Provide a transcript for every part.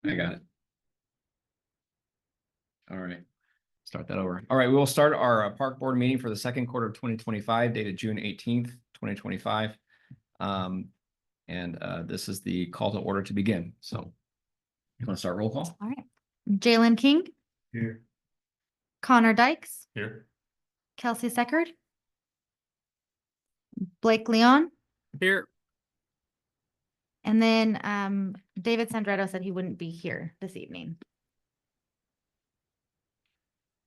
I got it. All right. Start that over. All right, we will start our park board meeting for the second quarter of 2025, dated June 18th, 2025. This is the call to order to begin. So you want to start roll call? All right. Jalen King. Here. Connor Dykes. Here. Kelsey Seckard. Blake Leon. Here. And then David Sandretto said he wouldn't be here this evening.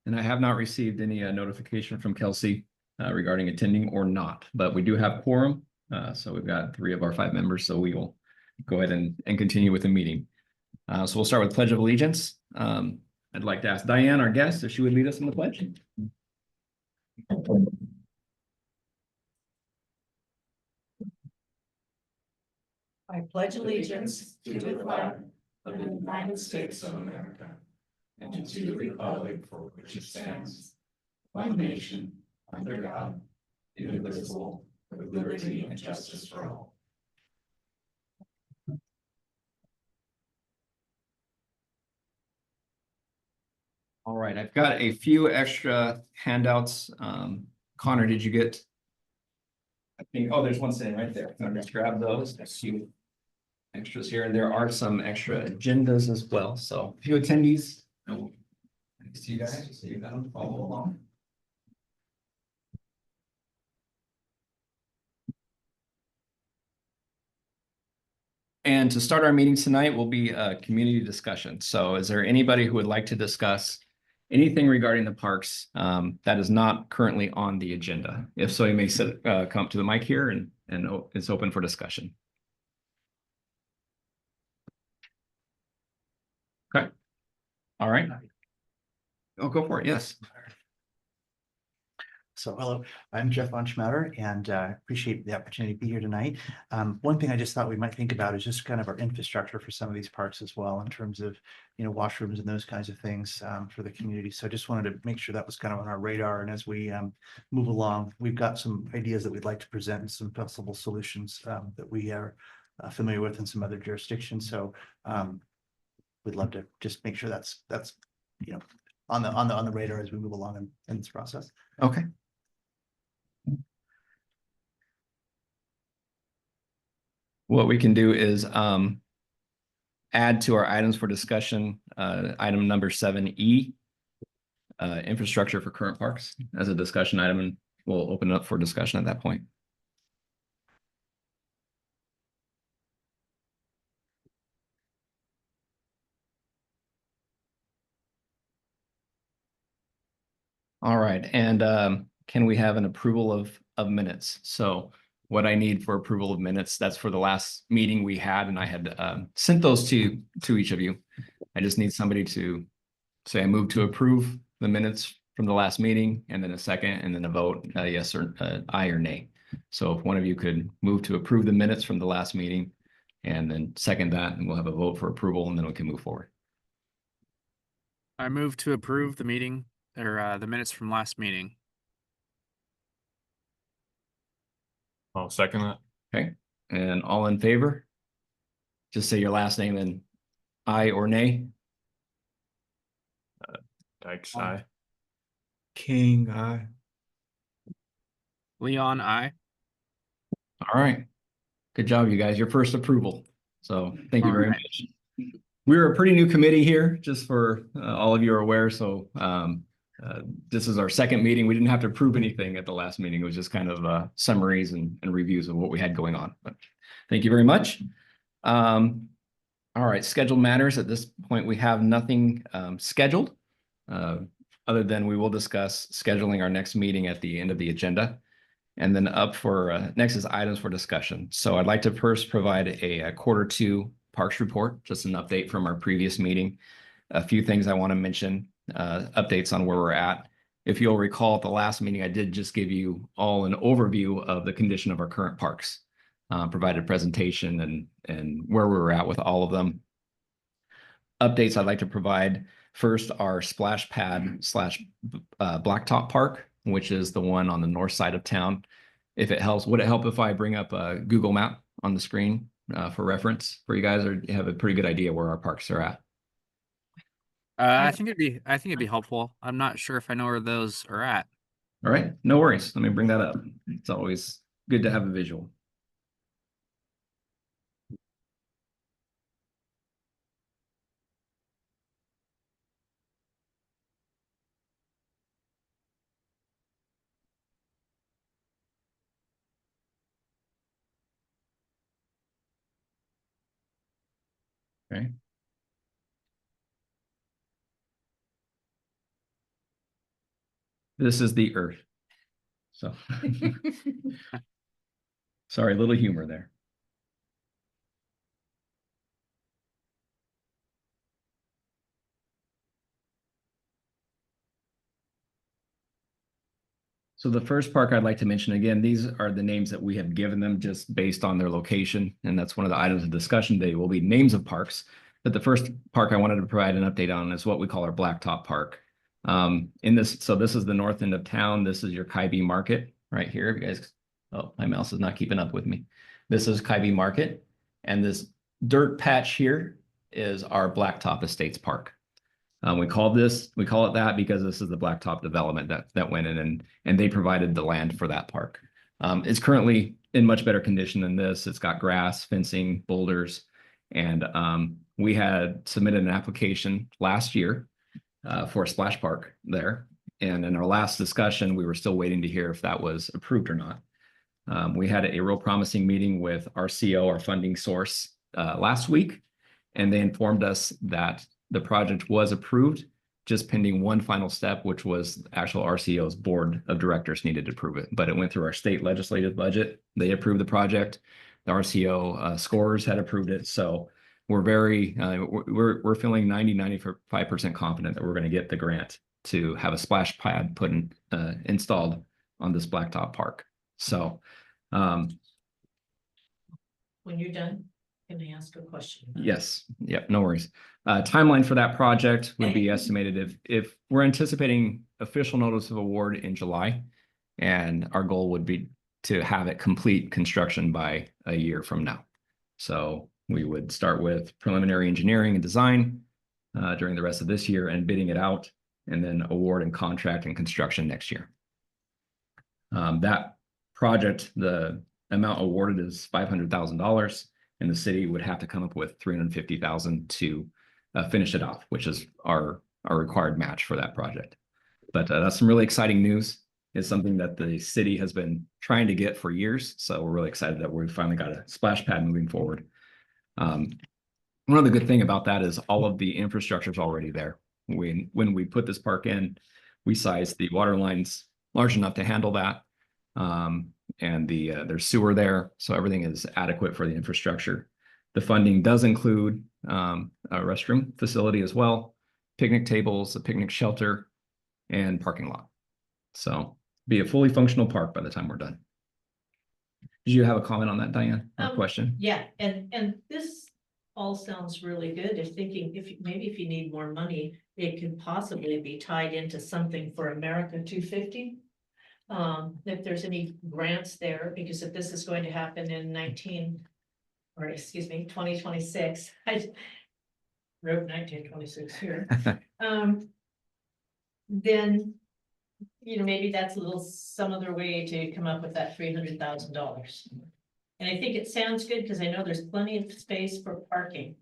And I have not received any notification from Kelsey regarding attending or not, but we do have quorum. So we've got 3 of our 5 members, so we will go ahead and continue with the meeting. So we'll start with Pledge of Allegiance. I'd like to ask Diane, our guest, if she would lead us in the pledge. I pledge allegiance to the flag of the United States of America and to the republic for which it stands, one nation, under God, indivisible, with liberty and justice for all. All right, I've got a few extra handouts. Connor, did you get? I think, oh, there's one sitting right there. I'll just grab those. There's a few extras here, and there are some extra agendas as well. So a few attendees. Thanks to you guys. So you got them, follow along. And to start our meeting tonight will be a community discussion. So is there anybody who would like to discuss anything regarding the parks that is not currently on the agenda? If so, you may come up to the mic here and it's open for discussion. Okay. All right. Oh, go for it. Yes. So hello, I'm Jeff Bunchmatter and appreciate the opportunity to be here tonight. One thing I just thought we might think about is just kind of our infrastructure for some of these parks as well, in terms of, washrooms and those kinds of things for the community. So I just wanted to make sure that was kind of on our radar. And as we move along, we've got some ideas that we'd like to present and some possible solutions that we are familiar with in some other jurisdictions. So we'd love to just make sure that's on the radar as we move along in this process. Okay. What we can do is add to our items for discussion, item number 7E, infrastructure for current parks as a discussion item, and we'll open it up for discussion at that point. All right, and can we have an approval of minutes? So what I need for approval of minutes, that's for the last meeting we had, and I had sent those to each of you. I just need somebody to say I move to approve the minutes from the last meeting, and then a second, and then a vote, yes or aye or nay. So if one of you could move to approve the minutes from the last meeting, and then second that, and we'll have a vote for approval, and then we can move forward. I move to approve the meeting or the minutes from last meeting. I'll second that. Okay, and all in favor? Just say your last name and aye or nay. Dykes, aye. King, aye. Leon, aye. All right. Good job, you guys. Your first approval. So thank you All very right. much. We're a pretty new committee here, just for all of you are aware. So this is our second meeting. We didn't have to approve anything at the last meeting. It was just kind of summaries and reviews of what we had going on. But thank you very much. All right, scheduled matters. At this point, we have nothing scheduled other than we will discuss scheduling our next meeting at the end of the agenda. And then up for next is items for discussion. So I'd like to first provide a quarter 2 parks report, just an update from our previous meeting. A few things I want to mention, updates on where we're at. If you'll recall at the last meeting, I did just give you all an overview of the condition of our current parks, provided a presentation and where we were at with all of them. Updates I'd like to provide first are splash pad / blacktop park, which is the one on the north side of town. If it helps, would it help if I bring up a Google map on the screen for reference for you guys, or you have a pretty good idea where our parks are at? I think it'd be helpful. I'm not sure if I know where those are at. All right, no worries. Let me bring that up. It's always good to have a visual. Okay. This is the Earth. So sorry, a little humor there. So the first park I'd like to mention, again, these are the names that we have given them just based on their location. And that's one of the items of discussion. They will be names of parks. But the first park I wanted to provide an update on is what we call our Blacktop Park. So this is the north end of town. This is your Kaibi Market right here. If you guys, oh, my mouse is not keeping up with me. This is Kaibi Market. And this dirt patch here is our Blacktop Estates Park. We call it that because this is the Blacktop development that went in and they provided the land for that park. It's currently in much better condition than this. It's got grass, fencing, boulders, and we had submitted an application last year for a splash park there. And in our last discussion, we were still waiting to hear if that was approved or not. We had a real promising meeting with RCO, our funding source, last week, and they informed us that the project was approved, just pending one final step, which was actual RCO's board of directors needed to approve it. But it went through our state legislative budget. They approved the project. The RCO scores had approved it. So we're we're feeling 95% confident that we're going to get the grant to have a splash pad installed on this Blacktop Park. So When you're done, can I ask a question? yes, yep, no worries. Timeline for that project would be estimated if we're anticipating official notice of award in July, and our goal would be to have it complete construction by a year from now. So we would start with preliminary engineering and design during the rest of this year and bidding it out, and then award and contract and construction next year. That project, the amount awarded is $500,000. And the city would have to come up with $350,000 to finish it off, which is our required match for that project. But that's some really exciting news. It's something that the city has been trying to get for years. So we're really excited that we finally got a splash pad moving forward. One other good thing about that is all of the infrastructure is already there. When we put this park in, we sized the water lines large enough to handle that. And there's sewer there, so everything is adequate for the infrastructure. The funding does include a restroom facility as well, picnic tables, a picnic shelter, and parking lot. So be a fully functional park by the time we're done. Did you have a comment on that, Diane? Or a question? Yeah, and this all sounds really good. If thinking maybe if you need more money, it could possibly be tied into something for America 250. If there's any grants there, because if this is going to happen in 2026, I wrote 1926 here. Then, maybe that's some other way to come up with that $300,000. And I think it sounds good because I know there's plenty of space for parking.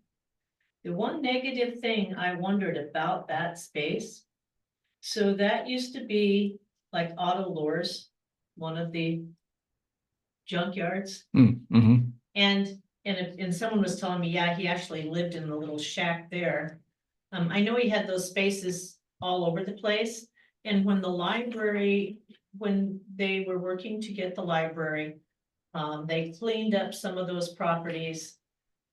The one negative thing I wondered about that space, so that used to be like Auto Lures, one of the junkyards. Mm-hmm. And someone was telling me, yeah, he actually lived in the little shack there. I know he had those spaces all over the place. And when they were working to get the library, they cleaned up some of those properties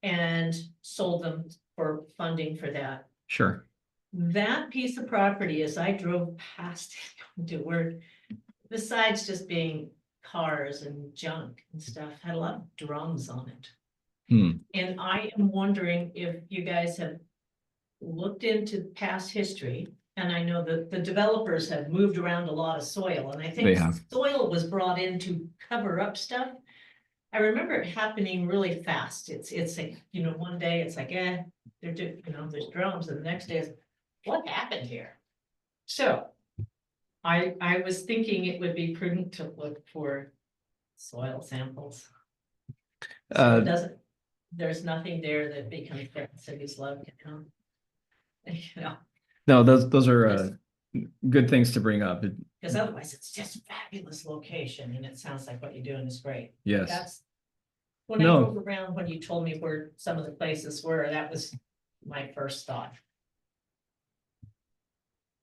and sold them for funding for that. Sure. That piece of property, as I drove past it to work, besides just being cars and junk and stuff, had a lot of drums on it. And I am wondering if you guys have looked into past history. And I know that the developers have moved around a lot of soil, and I They think have. soil was brought in to cover up stuff. I remember it happening really fast. It's like, one day it's like, there's drums, and the next day it's, what happened here? So I was thinking it would be prudent to look for soil samples. So it doesn't, there's nothing there that becomes Benton City's love, you know? You know, No, those are Yes. good things to bring up. because otherwise it's just a fabulous location and it sounds like what you're doing is great. Yes, That's. When I No. drove around, when you told me where some of the places were, that was my first thought.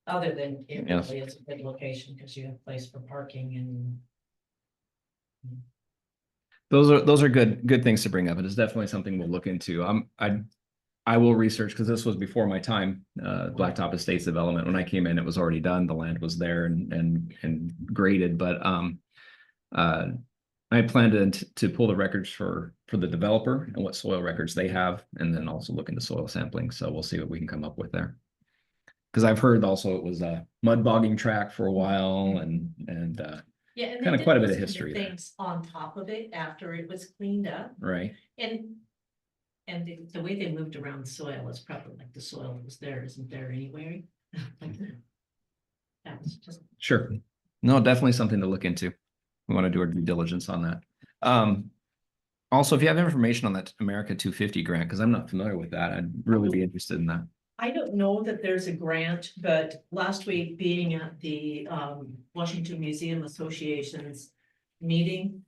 Other than it Yes. really is a good location because you have place for parking and. those are good things to bring up. It is definitely something we'll look into. I will research because this was before my time. Blacktop Estates development. When I came in, it was already done. The land was there and graded, but I plan to pull the records for the developer and what soil records they have, and then also look into soil sampling. So we'll see what we can come up with there. Because I've heard also it was a mud bogging track for a while, and Yeah, and Kinda they quite a did bit of those kind history there. things on top of it after it was cleaned up right. and. And the way they moved around the soil is probably like the soil that was there isn't there anyway. That was just. Sure. No, definitely something to look into. We want to do our due diligence on that. Also, if you have information on that America 250 grant, because I'm not familiar with that, I'd really be interested in that. I don't know that there's a grant, but last week being at the Washington Museum Association's meeting.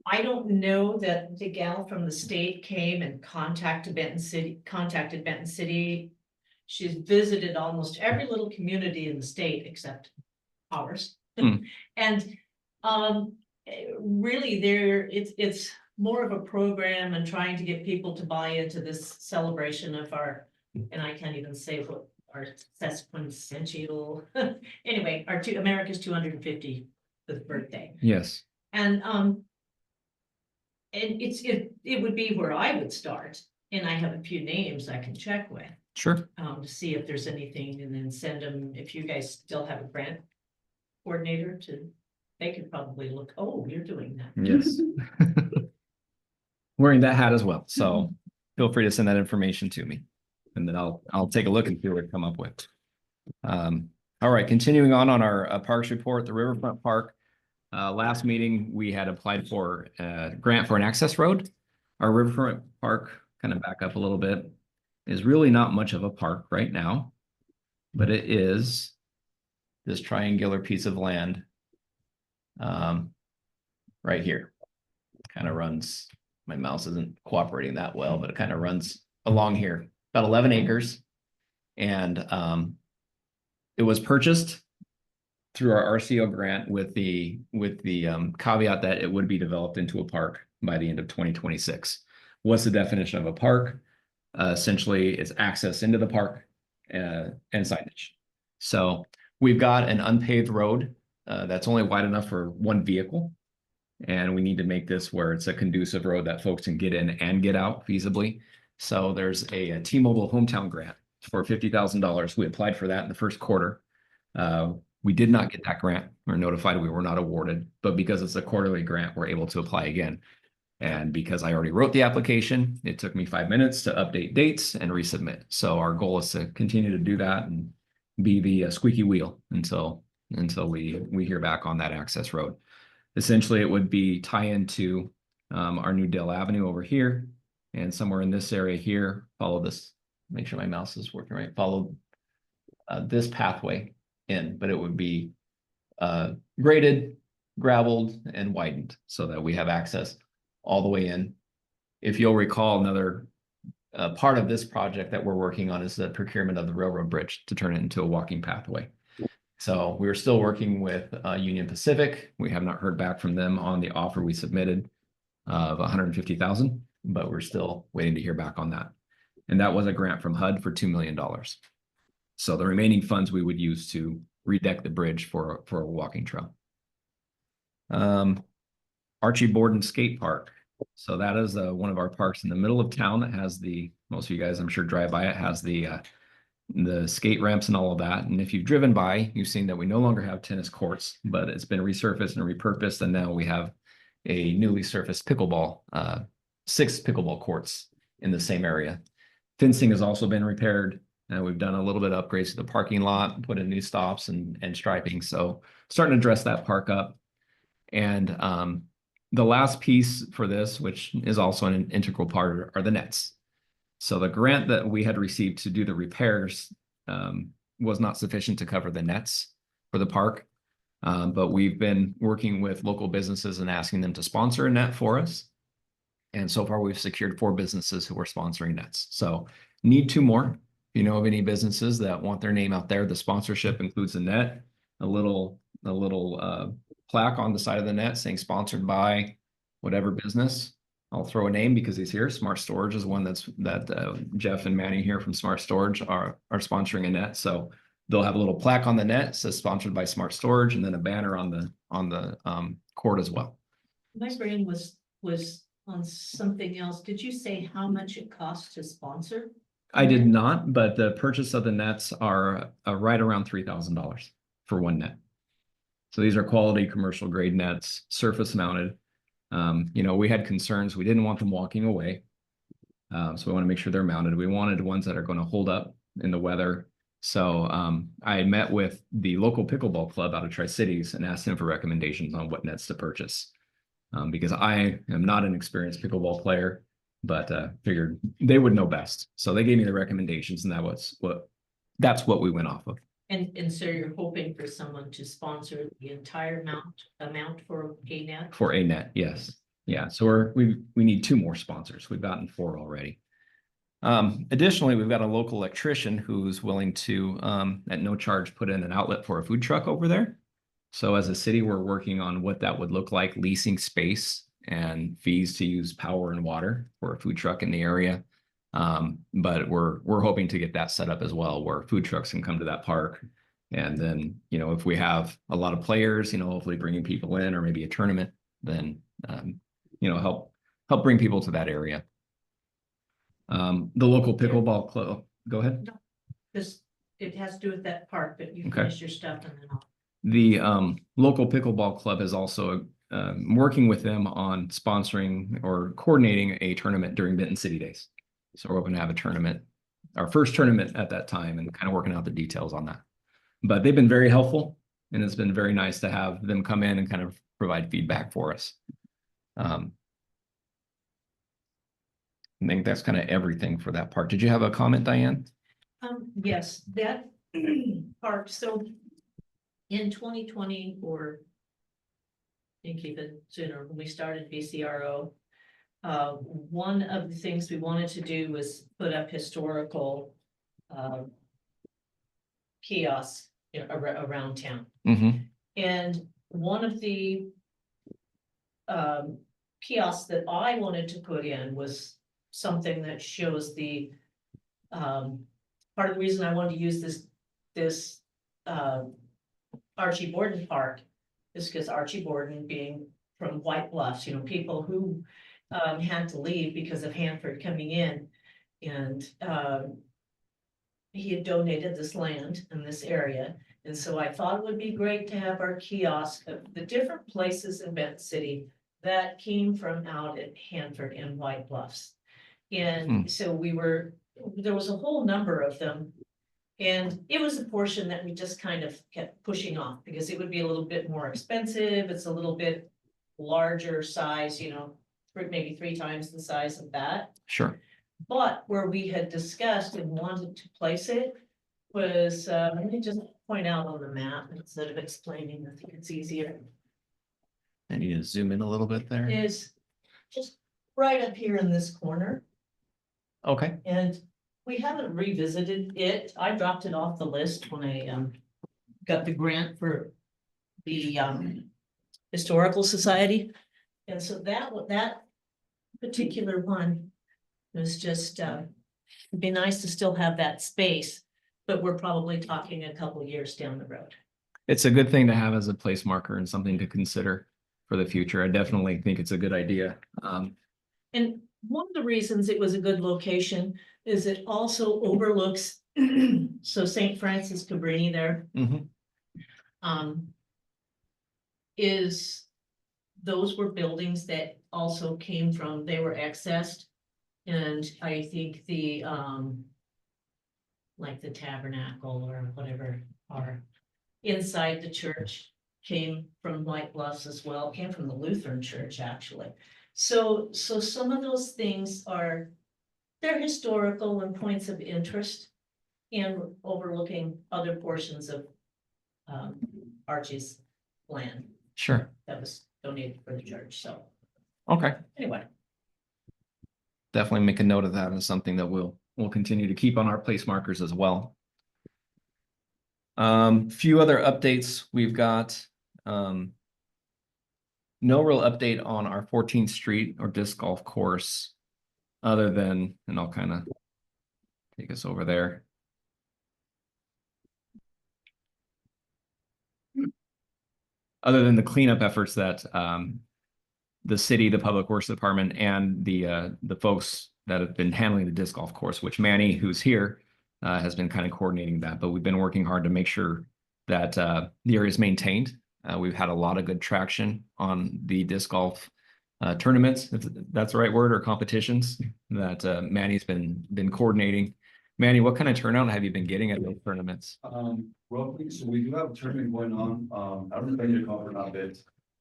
I don't know that the gal from the state came and contacted Benton City. She's visited almost every little community in the state except ours. Hmm. And really it's more of a program and trying to get people to buy into this celebration of our, and I can't even say what our sesquicentennial, anyway, America's 250th birthday. Yes. And it would be where I would start, and I have a few names I can check with, Sure. to see if there's anything, and then send them, if you guys still have a grant coordinator they could probably look, oh, you're doing that. Yes. Wearing that hat as well. So feel free to send that information to me, and then I'll take a look and see what we come up with. All right, continuing on our parks report, the Riverfront Park. Last meeting, we had applied for a grant for an access road. Our Riverfront Park, kind of back up a little bit, is really not much of a park right now, but it is this triangular piece of land right here. Kind of runs, my mouse isn't cooperating that well, but it kind of runs along here, about 11 acres. And it was purchased through our RCO grant with the caveat that it would be developed into a park by the end of 2026. What's the definition of a park? Essentially, it's access into the park and signage. So we've got an unpaved road that's only wide enough for one vehicle. And we need to make this where it's a conducive road that folks can get in and get out feasibly. So there's a T-Mobile hometown grant for $50,000. We applied for that in the first quarter. We did not get that grant. We're notified we were not awarded, but because it's a quarterly grant, we're able to apply again. And because I already wrote the application, it took me 5 minutes to update dates and resubmit. So our goal is to continue to do that and be the squeaky wheel until we hear back on that access road. Essentially, it would be tie into our new Dale Avenue over here, and somewhere in this area here, follow this, make sure my mouse is working right, follow this pathway in, but it would be graded, graveled, and widened so that we have access all the way in. If you'll recall, another part of this project that we're working on is the procurement of the railroad bridge to turn it into a walking pathway. So we're still working with Union Pacific. We have not heard back from them on the offer we submitted of $150,000, but we're still waiting to hear back on that. And that was a grant from HUD for $2 million. So the remaining funds we would use to redeck the bridge for a walking trail. Archie Borden Skate Park. So that is one of our parks in the middle of town that has most of you guys I'm sure drive by it, has the skate ramps and all of that. And if you've driven by, you've seen that we no longer have tennis courts, but it's been resurfaced and repurposed. And now we have a newly surfaced pickleball, 6 pickleball courts in the same area. Fencing has also been repaired. And we've done a little bit of upgrades to the parking lot, put in new stops and striping. So starting to dress that park up. And the last piece for this, which is also an integral part, are the nets. So the grant that we had received to do the repairs was not sufficient to cover the nets for the park. But we've been working with local businesses and asking them to sponsor a net for us. And so far, we've secured 4 businesses who are sponsoring nets. So need 2 more. If you know of any businesses that want their name out there, the sponsorship includes a net, a little plaque on the side of the net saying sponsored by whatever business. I'll throw a name because he's here. Smart Storage is one that Jeff and Manny here from Smart Storage are sponsoring a net. So they'll have a little plaque on the net, says sponsored by Smart Storage, and then a banner on the court as well. My brain was on something else. Did you say how much it costs to sponsor? I did not, but the purchase of the nets are right around $3,000 for one net. So these are quality commercial grade nets, surface mounted. We had concerns. We didn't want them walking away. So we want to make sure they're mounted. We wanted ones that are going to hold up in the weather. So I met with the local pickleball club out of Tri-Cities and asked them for recommendations on what nets to purchase. Because I am not an experienced pickleball player, but figured they would know best. So they gave me the recommendations, and that's what we went off of. And so you're hoping for someone to sponsor the entire amount for a net? For a net, yes. Yeah, so we need 2 more sponsors. We've gotten 4 already. Additionally, we've got a local electrician who's willing to, at no charge, put in an outlet for a food truck over there. So as a city, we're working on what that would look like, leasing space and fees to use power and water for a food truck in the area. But we're hoping to get that set up as well, where food trucks can come to that park. And then, if we have a lot of players, hopefully bringing people in, or maybe a tournament, then, help bring people to that area. The local pickleball club, go ahead. This, it has to do with that part, but you Okay. finish your stuff and then I'll. The local pickleball club is also working with them on sponsoring or coordinating a tournament during Benton City Days. So we're hoping to have a tournament, our first tournament at that time, and kind of working out the details on that. But they've been very helpful, and it's been very nice to have them come in and kind of provide feedback for us. I think that's kind of everything for that part. Did you have a comment, Diane? Yes, that part, so in 2020 or I think even sooner, when we started VCRO, one of the things we wanted to do was put up historical kiosks around town. Mm-hmm. And one of the kiosks that I wanted to put in was something that shows the part of the reason I wanted to use this Archie Borden Park is because Archie Borden, being from White Bluffs, people who had to leave because of Hanford coming in, and he had donated this land in this area. And so I thought it would be great to have our kiosk of the different places in Benton City that came from out at Hanford and White Bluffs. And so there was a whole number of them. And it was a portion that we just kind of kept pushing off because it would be a little bit more expensive. It's a little bit larger size, maybe 3 times the size of that. Sure. But where we had discussed and wanted to place it was, let me just point out on the map instead of explaining, I think it's easier. I need to zoom in a little bit there. Is just right up here in this corner. Okay. And we haven't revisited it. I dropped it off the list when I got the grant for the Historical Society. And so that particular one was just, it'd be nice to still have that space, but we're probably talking a couple years down the road. It's a good thing to have as a place marker and something to consider for the future. I definitely think it's a good idea. And one of the reasons it was a good location is it also overlooks, so St. Francis Cabrini there. Those were buildings that also came from, they were accessed And I think the, like the tabernacle or whatever are inside the church came from White Bluffs as well, came from the Lutheran church, actually. So some of those things are, they're historical and points of interest and overlooking other portions of Archie's land Sure. that was donated for the church, so Okay. anyway. Definitely make a note of that as something that we'll continue to keep on our place markers as well. Few other updates we've got. No real update on our 14th Street or disc golf course, other than, and I'll kind of take us over there. Other than the cleanup efforts that the city, the Public Works Department, and the folks that have been handling the disc golf course, which Manny, who's here, has been kind of coordinating that. But we've been working hard to make sure that the area is maintained. We've had a lot of good traction on the disc golf tournaments, if that's the right word, or competitions that Manny's been coordinating. Manny, what kind of turnout have you been getting at those tournaments? Roughly, so we do have a tournament going on, I don't know if I need to cover it a bit.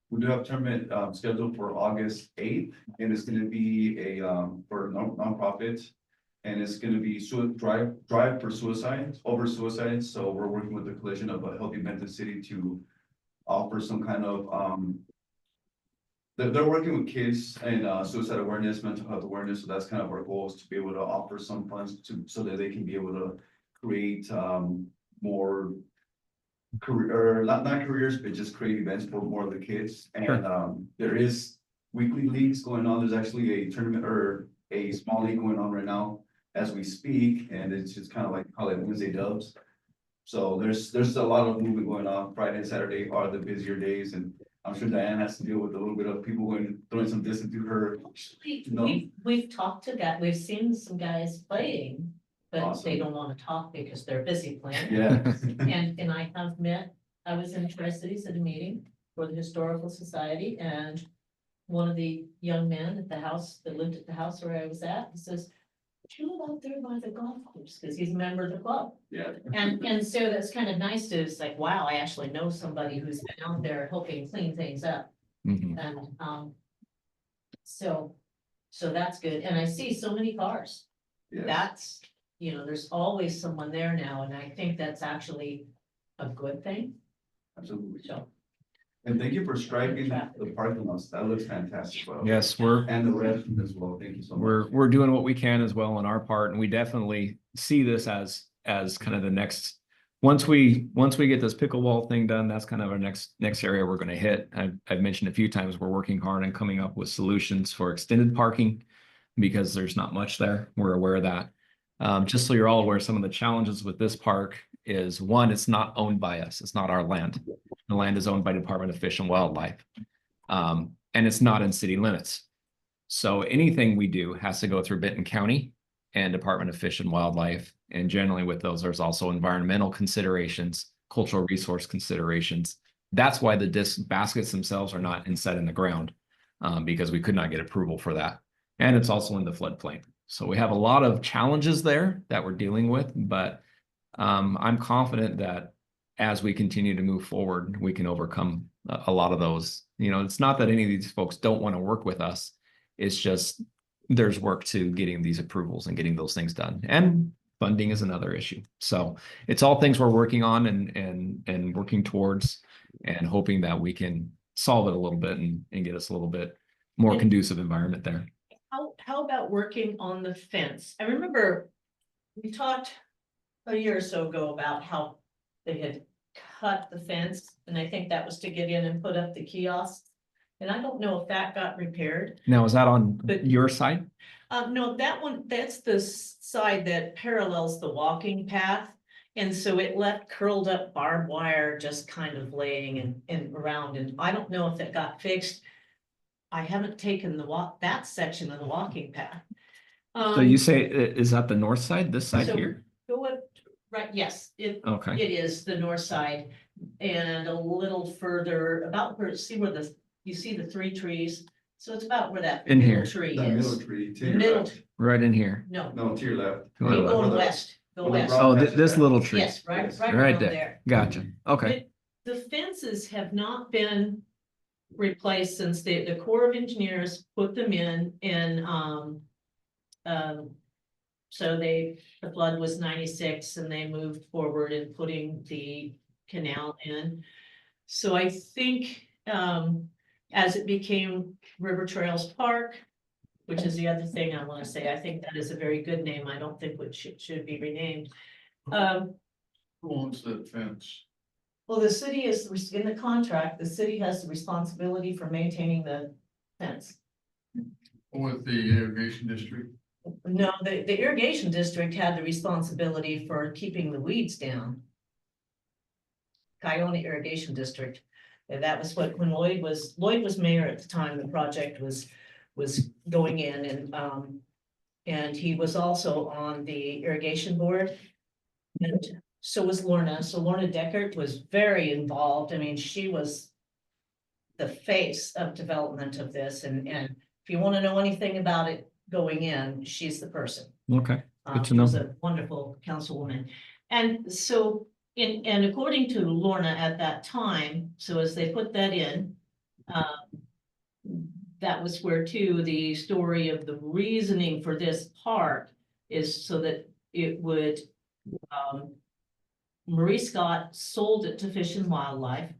We do have a tournament, scheduled for August 8th, and it's gonna be a, for nonprofit. And it's gonna be drive for suicide, over suicide, so we're working with the coalition of a Healthy Benton City to offer some kind of, they're working with kids and suicide awareness, mental health awareness, so that's kind of our goal, is to be able to offer some funds to, so that they can be able to create more career, or not careers, but just create events for more of the kids. And there is weekly leagues going on. There's actually a tournament or a small league going on right now as we speak, and it's just kind of like call it Wednesday dubs. So there's a lot of movement going on. Friday and Saturday are the busier days, and I'm sure Diane has to deal with a little bit of people going throwing some distance to her. Actually, No. we've talked to guys, we've seen some guys playing, but they Awesome. don't want to talk because they're busy playing. Yeah. And I have met, I was in Tri-Cities at a meeting for the Historical Society, and one of the young men at the house, that lived at the house where I was at, he says, "Do you live out there by the golf course?" Because he's a member of the club. Yeah. And so that's kind of nice to, it's like, wow, I actually know somebody who's been out there helping clean things up. Mhm. And so that's good. And I see so many cars. Yes, That's, there's always someone there now, and I think that's actually a good thing. absolutely. So, And thank you for striking the parking lots. That looks fantastic. Well. Yes, we're And the rest as well. Thank you so much. we're doing what we can as well on our part, and we definitely see this as kind of the next. Once we get this pickleball thing done, that's kind of our next area we're going to hit. I've mentioned a few times we're working hard on coming up with solutions for extended parking because there's not much there. We're aware of that. Just so you're all aware, some of the challenges with this park is, one, it's not owned by us. It's not our land. The land is owned by Department of Fish and Wildlife. And it's not in city limits. So anything we do has to go through Benton County and Department of Fish and Wildlife. And generally with those, there's also environmental considerations, cultural resource considerations. That's why the disc baskets themselves are not inside in the ground, because we could not get approval for that. And it's also in the floodplain. So we have a lot of challenges there that we're dealing with, but I'm confident that as we continue to move forward, we can overcome a lot of those. It's not that any of these folks don't want to work with us. It's just there's work to getting these approvals and getting those things done. And funding is another issue. So it's all things we're working on and working towards, and hoping that we can solve it a little bit and get us a little bit more conducive environment there. how about working on the fence? I remember we talked a year or so ago about how they had cut the fence, and I think that was to get in and put up the kiosks. And I don't know if that got repaired. Now, is that on But- your side? No, that's the side that parallels the walking path. And so it left curled up barbed wire just kind of laying and around, and I don't know if it got fixed. I haven't taken that section of the walking path. So you say, is that the north side, this side so- here? Go up, right, yes, Okay, it is the north side, and a little further, about where, you see the three trees, so it's about where that In middle here. tree That middle is. tree. to The your middle, right. Right in here. No, No, to your left. To our you're left. going west, go Where the west. brown Oh, patch is this at. little tree. Yes, right, Yes. right Right around there. there. Gotcha. Okay. The fences have not been replaced since the Corps of Engineers put them in, so the flood was 96 and they moved forward in putting the canal in. So I think, as it became River Trails Park, which is the other thing I want to say, I think that is a very good name. I don't think it should be renamed. Who owns that fence? Well, the city is, in the contract, the city has the responsibility for maintaining the fence. With the irrigation district? No, the irrigation district had the responsibility for keeping the weeds down. Coyote Irrigation District. And that was what, when Lloyd was mayor at the time, the project was going in and he was also on the irrigation board. And so was Lorna. So Lorna Deckert was very involved. I mean, she was the face of development of this. And if you want to know anything about it going in, she's the person. Okay. Good to She know. was a wonderful councilwoman. And so, and according to Lorna at that time, so as they put that in, that was where too, the story of the reasoning for this park is so that it would, Marie Scott sold it to Fish and Wildlife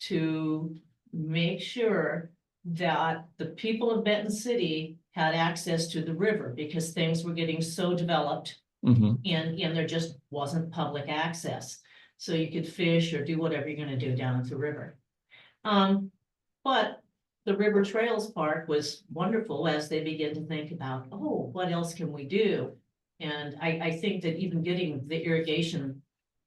to make sure that the people of Benton City had access to the river because things were getting so developed Mm-hmm. and there just wasn't public access. So you could fish or do whatever you're gonna do down at the river. But the River Trails Park was wonderful as they begin to think about, oh, what else can we do? And I think that even getting the irrigation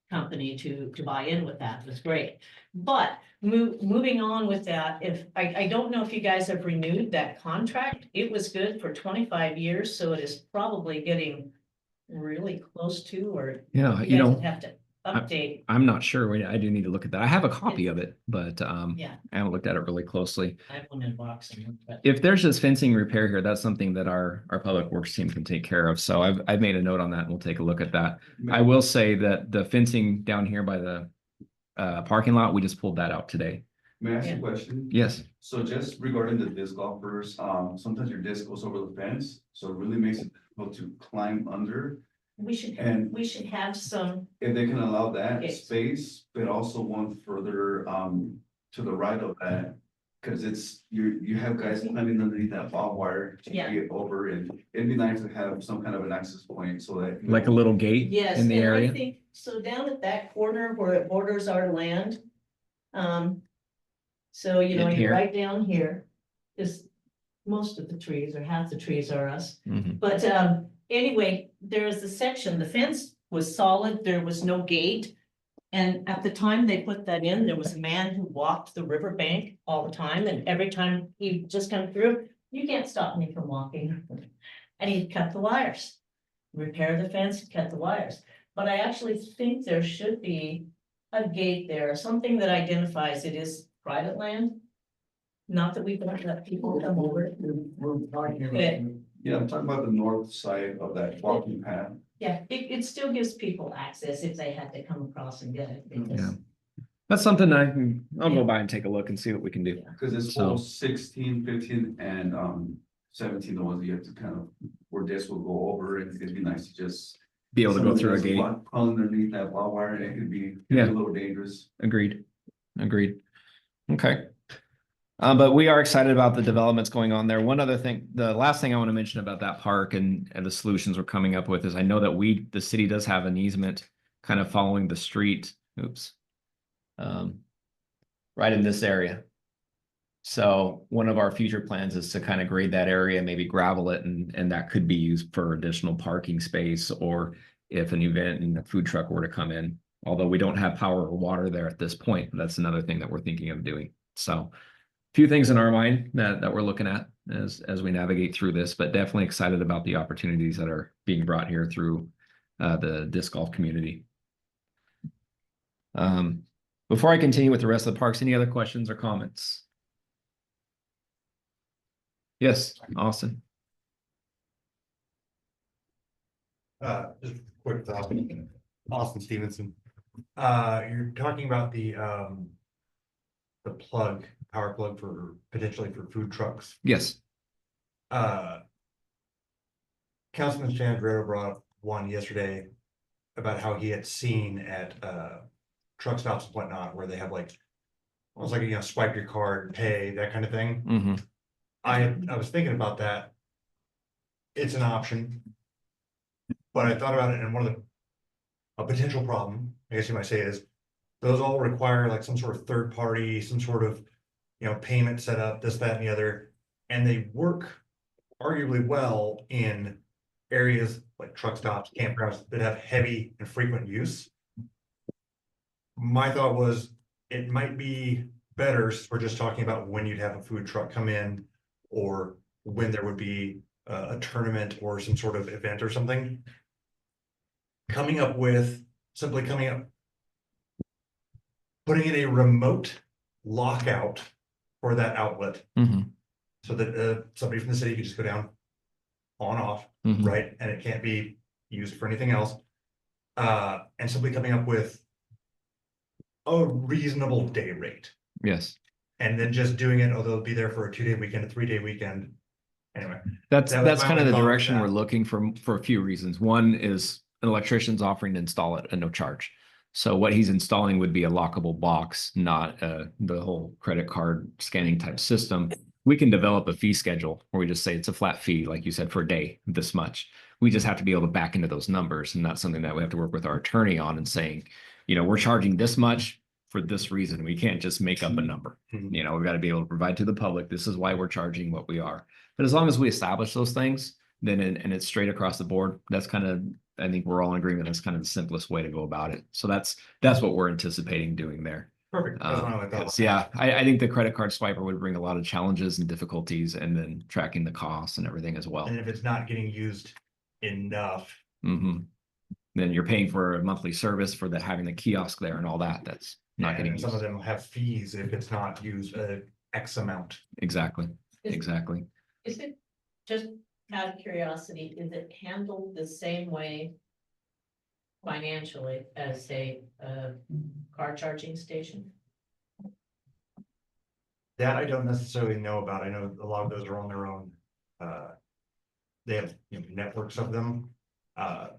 company to buy in with that was great. But moving on with that, if, I don't know if you guys have renewed that contract. It was good for 25 years, so it is probably getting really close to, or Yeah, you you guys know, would have to update. I'm not sure. I do need to look at that. I have a copy of it, but Yeah, I haven't looked at it really closely. I have one in box. But If there's just fencing repair here, that's something that our public works team can take care of. So I've made a note on that and we'll take a look at that. I will say that the fencing down here by the parking lot, we just pulled that out today. May I ask you Yeah. a question? Yes. So just regarding the disc golfers, sometimes your disc goes over the fence, so it really makes it difficult to climb under. we should And have some, if they can allow that Yes. space, but also one further, to the right of that. Cause it's, you have guys climbing underneath that barbed wire to Yeah. get over, and it'd be nice to have some kind of an access point so that. Like a little gate yes, in the and I area. think, so down at that corner where it borders our land. So, you know, In you're here? right down here, is most of the trees or half the trees are us. Mhm. But anyway, there is a section, the fence was solid, there was no gate. And at the time they put that in, there was a man who walked the riverbank all the time, and every time he just come through, you can't stop me from walking. And he'd cut the wires, repair the fence, cut the wires. But I actually think there should be a gate there, something that identifies it is private land. Not that we don't let people come over. We're talking about. Yeah. Yeah, I'm talking about the north side of that walking path. Yeah, it still gives people access if they had to come across and get it. because- Yeah. That's something I'll Yeah. go by and take a look and see what we can do. Yeah. Cause it's So- all 16, 15, and 17, the ones you have to kind of, where this will go over, and it'd be nice to just. Be able to go someone through a does gate. walk Underneath that barbed wire, and it could be Yeah. a little dangerous. Agreed. Okay. But we are excited about the developments going on there. One other thing, the last thing I want to mention about that park and the solutions we're coming up with is I know that the city does have an easement kind of following the street, right in this area. So one of our future plans is to kind of grade that area, maybe gravel it, and that could be used for additional parking space, or if an event and a food truck were to come in. Although we don't have power or water there at this point, that's another thing that we're thinking of doing. So few things in our mind that we're looking at as we navigate through this, but definitely excited about the opportunities that are being brought here through the disc golf community. Before I continue with the rest of the parks, any other questions or comments? Yes, Austin. Just a quick thought, Austin Stevenson. You're talking about the plug, power plug for potentially for food trucks. Yes. Councilman Chandra brought up one yesterday about how he had seen at truck stops and whatnot, where they have like, almost like, swipe your card, pay, that kind of thing. Mm-hmm. I was thinking about that. It's an option. But I thought about it, and a potential problem, I guess you might say, is those all require like some sort of third party, some sort of, payment setup, this, that, and the other. And they work arguably well in areas like truck stops, campgrounds that have heavy and frequent use. My thought was it might be better, since we're just talking about when you'd have a food truck come in, or when there would be a tournament or some sort of event or something. Putting in a remote lockout for that outlet, Mm-hmm. so that somebody from the city could just go down, on, off, Mhm. right? And it can't be used for anything else. And simply coming up with a reasonable day rate. Yes. And then just doing it, although it'll be there for a 2-day weekend, a 3-day weekend. Anyway, That's That was my kind of only the thought with direction that. we're looking for a few reasons. One is an electrician's offering to install it at no charge. So what he's installing would be a lockable box, not the whole credit card scanning type system. We can develop a fee schedule where we just say it's a flat fee, like you said, for a day, this much. We just have to be able to back into those numbers, and that's something that we have to work with our attorney on and saying, we're charging this much for this reason. We can't just make up a number. Mhm. We've got to be able to provide to the public, this is why we're charging what we are. But as long as we establish those things, then and it's straight across the board, that's kind of, I think we're all in agreement, that's kind of the simplest way to go about it. So that's what we're anticipating doing there. perfect. That's my only thought. 'Cause, yeah, I think the credit card swiper would bring a lot of challenges and difficulties, and then tracking the costs and everything as well. And if it's not getting used enough, Hmm. Then you're paying for a monthly service for having the kiosk there and all that. That's not getting and some of used. them have fees if it's not used X amount. Exactly, Is- exactly. Is it, just out of curiosity, is it handled the same way financially as, say, a car charging station? That I don't necessarily know about. I know a lot of those are on their own. They have networks of them. A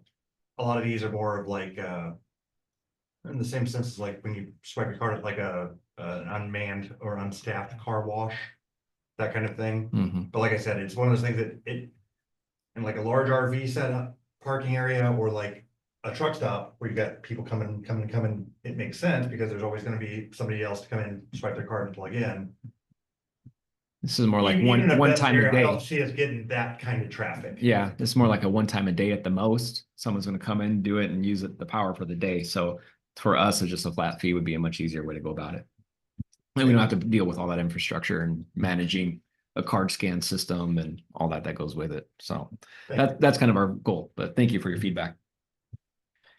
lot of these are more of like in the same sense as like when you swipe your card at like an unmanned or unstaffed car wash, that kind of thing. Hmm. But like I said, it's one of those things that in like a large RV setup, parking area, or like a truck stop where you got people coming, it makes sense because there's always going to be somebody else to come in, swipe their card and plug in. This is more like Even in a one bed time a scenario, I don't day. see us getting that kind of traffic. Yeah, it's more like a one time a day at the most. Someone's going to come in, do it, and use the power for the day. So for us, it's just a flat fee would be a much easier way to go about it. And we don't have to deal with all that infrastructure and managing a card scan system and all that goes with it. So that's kind of our goal. But thank you for your feedback.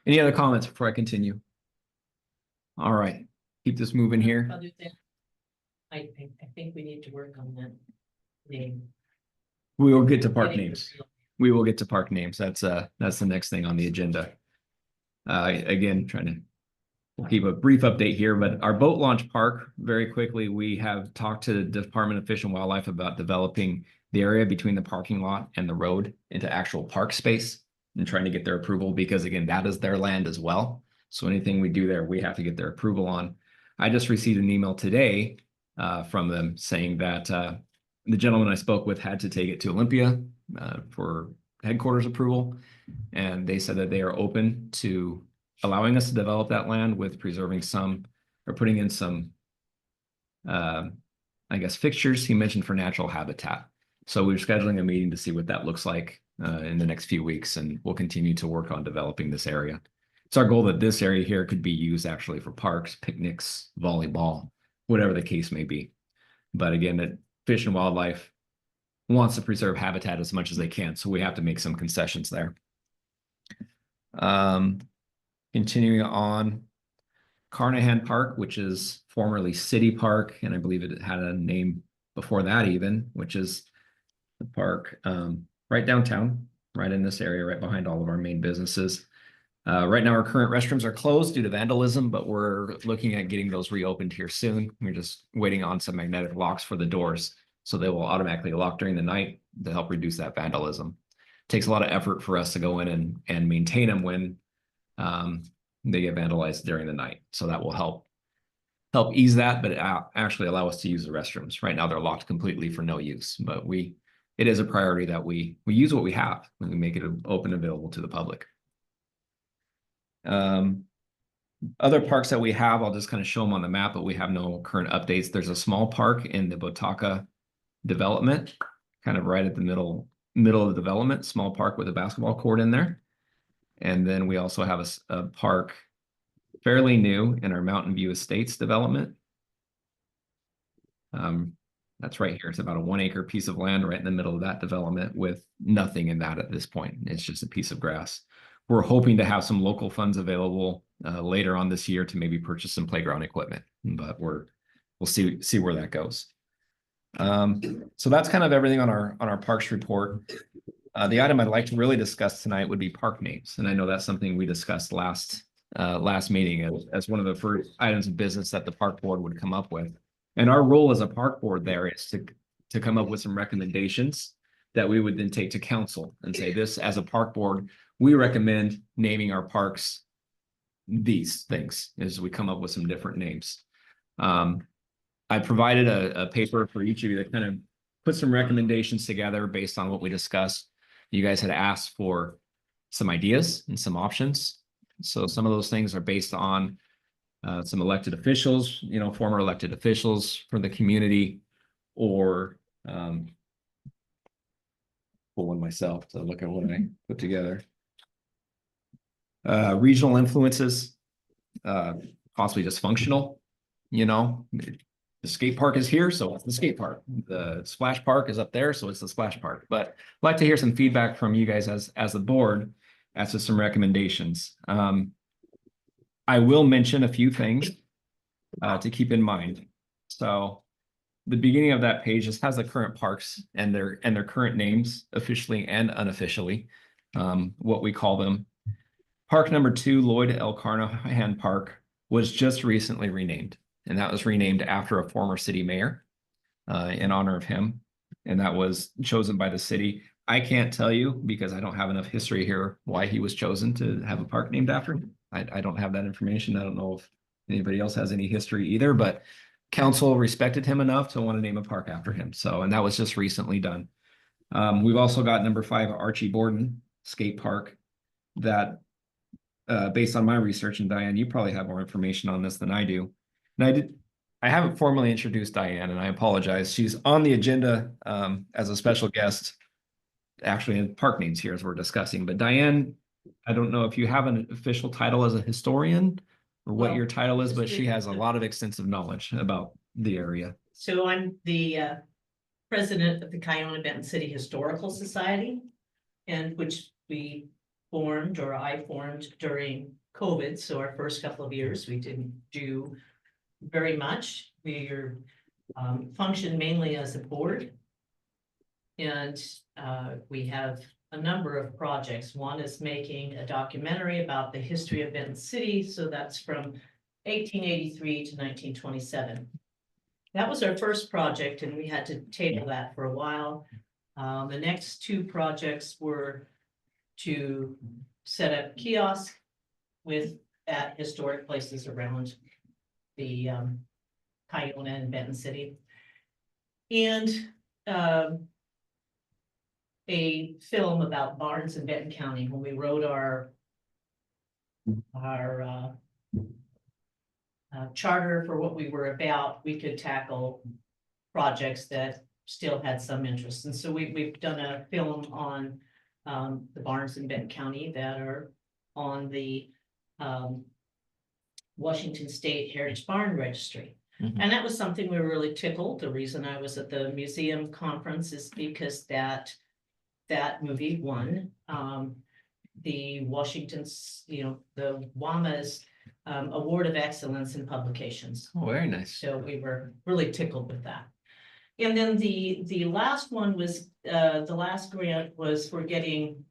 Any other comments before I continue? All right, keep this moving here. Other than, I think we need to work on that name. We will get to park Getting the names. real- We will get to park names. That's the next thing on the agenda. Again, trying to we'll keep a brief update here, but our boat launch park, very quickly, we have talked to the Department of Fish and Wildlife about developing the area between the parking lot and the road into actual park space and trying to get their approval, because again, that is their land as well. So anything we do there, we have to get their approval on. I just received an email today from them saying that the gentleman I spoke with had to take it to Olympia for headquarters approval. And they said that they are open to allowing us to develop that land with preserving some, or putting in some, I guess, fixtures he mentioned for natural habitat. So we're scheduling a meeting to see what that looks like in the next few weeks, and we'll continue to work on developing this area. It's our goal that this area here could be used actually for parks, picnics, volleyball, whatever the case may be. But again, that Fish and Wildlife wants to preserve habitat as much as they can, so we have to make some concessions there. Continuing on, Carnahan Park, which is formerly City Park, and I believe it had a name before that even, which is the park right downtown. right in this area, right behind all of our main businesses. Right now, our current restrooms are closed due to vandalism, but we're looking at getting those reopened here soon. We're just waiting on some magnetic locks for the doors, so they will automatically lock during the night to help reduce that vandalism. Takes a lot of effort for us to go in and maintain them when they get vandalized during the night. So that will help ease that, but actually allow us to use the restrooms. Right now, they're locked completely for no use, but it is a priority that we use what we have and we make it open and available to the public. Other parks that we have, I'll just kind of show them on the map, but we have no current updates. There's a small park in the Botaka development, kind of right at the middle of the development, small park with a basketball court in there. And then we also have a park fairly new in our Mountain View Estates development. That's right here. It's about a 1 acre piece of land right in the middle of that development with nothing in that at this point. It's just a piece of grass. We're hoping to have some local funds available later on this year to maybe purchase some playground equipment, but we'll see where that goes. So that's kind of everything on our parks report. The item I'd like to really discuss tonight would be park names, and I know that's something we discussed last meeting as one of the first items of business that the park board would come up with. And our role as a park board there is to come up with some recommendations that we would then take to council and say, this as a park board, we recommend naming our parks these things as we come up with some different names. I provided a paper for each of you that kind of put some recommendations together based on what we discussed. You guys had asked for some ideas and some options. So some of those things are based on some elected officials, former elected officials for the community, or pull one myself to look at what I put together. Regional influences, possibly just functional, the skate park is here, so it's the skate park. The splash park is up there, so it's the splash park. But I'd like to hear some feedback from you guys as a board as to some recommendations. I will mention a few things to keep in mind. So the beginning of that page just has the current parks and their current names, officially and unofficially, what we call them. Park number 2, Lloyd L. Carnahan Park, was just recently renamed, and that was renamed after a former city mayor in honor of him, and that was chosen by the city. I can't tell you, because I don't have enough history here, why he was chosen to have a park named after him. I don't have that information. I don't know if anybody else has any history either, but council respected him enough to want to name a park after him. So, and that was just recently done. We've also got number 5, Archie Borden Skate Park, that based on my research, and Diane, you probably have more information on this than I do. And I haven't formally introduced Diane, and I apologize. She's on the agenda as a special guest, actually in park names here as we're discussing. But Diane, I don't know if you have an official title as a historian or what your title is, but she has a lot of extensive knowledge about the area. So I'm the president of the Benton City Historical Society, and which we formed, or I formed, during COVID. So our first couple of years, we didn't do very much. We functioned mainly as a board. And we have a number of projects. One is making a documentary about the history of Benton City. So that's from 1883 to 1927. That was our first project, and we had to table that for a while. The next 2 projects were to set up kiosks at historic places around the Kiona and Benton City. And a film about barns in Benton County. When we wrote our charter for what we were about, we could tackle projects that still had some interest. And so we've done a film on the barns in Benton County that are on the Washington State Heritage Barn Registry. And that was something we were really tickled. The reason I was at the museum conference is because that movie won the Washington's, the WAMA's Award of Excellence in Publications. Oh, very nice. So we were really tickled with that. And then the last one was, the last grant was for getting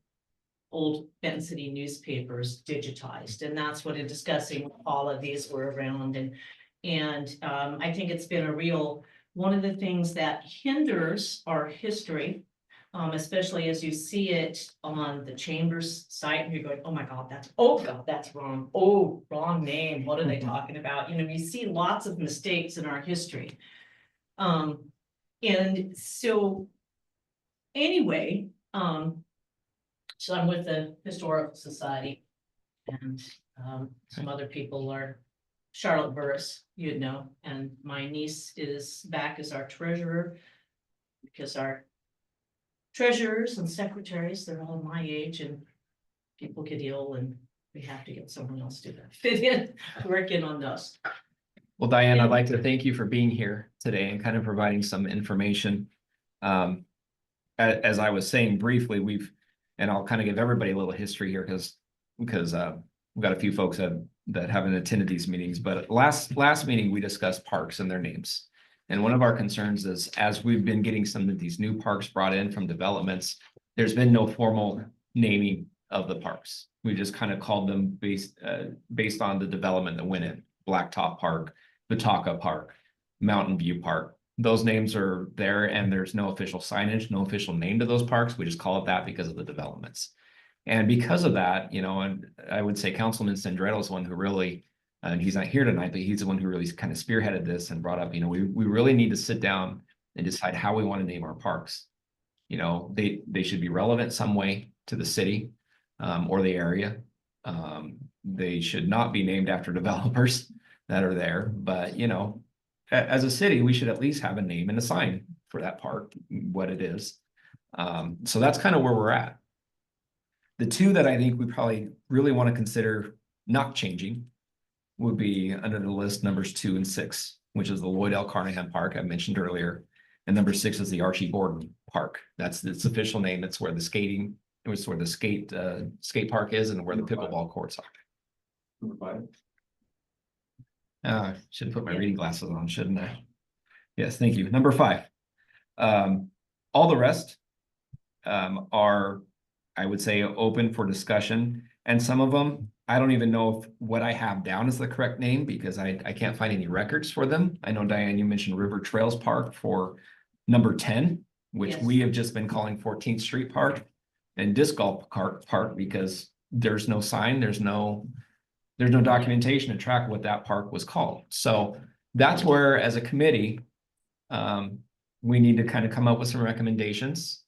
old Benton City newspapers digitized, and that's what in discussing all of these were around, and I think it's been a real, one of the things that hinders our history, especially as you see it on the chamber's site, and you're going, oh my God, that's wrong. Oh, wrong name. What are they talking about? You know, you see lots of mistakes in our history. And so anyway, so I'm with the Historical Society, and some other people are Charlotte Burris, you'd know, and my niece is back as our treasurer, because our treasurers and secretaries, they're all my age, and people get ill and we have to get someone else to fit in, work in on those. Well, Diane, I'd like to thank you for being here today and kind of providing some information. As I was saying briefly, and I'll kind of give everybody a little history here because we've got a few folks that haven't attended these meetings, but last meeting we discussed parks and their names. And one of our concerns is, as we've been getting some of these new parks brought in from developments, there's been no formal naming of the parks. We just kind of called them based on the development that went in. Blacktop Park, Bataka Park, Mountain View Park. Those names are there, and there's no official signage, no official name to those parks. We just call it that because of the developments. And because of that, you know, and I would say Councilman Sandretto is one who really, and he's not here tonight, but he's the one who really kind of spearheaded this and brought up, you know, we really need to sit down and decide how we want to name our parks. You know, they should be relevant some way to the city or the area. They should not be named after developers that are there, but you know, as a city, we should at least have a name and a sign for that park, what it is. So that's kind of where we're at. The two that I think we probably really want to consider not changing would be under the list numbers 2 and 6, which is the Lloyd L. Carnahan Park I mentioned earlier. And number 6 is the Archie Gordon Park. That's its official name. It's where the skating, it was where the skate park is and where the pickleball courts are. Number 5. Should have put my reading glasses on, shouldn't I? Yes, thank you. Number 5. All the rest are, I would say, open for discussion. And some of them, I don't even know if what I have down is the correct name because I can't find any records for them. I know, Diane, you mentioned River Trails Park for number 10, which Yes. we have just been calling 14th Street Park and Disc Golf Park because there's no sign, there's no documentation to track what that park was called. So that's where, as a committee, we need to kind of come up with some recommendations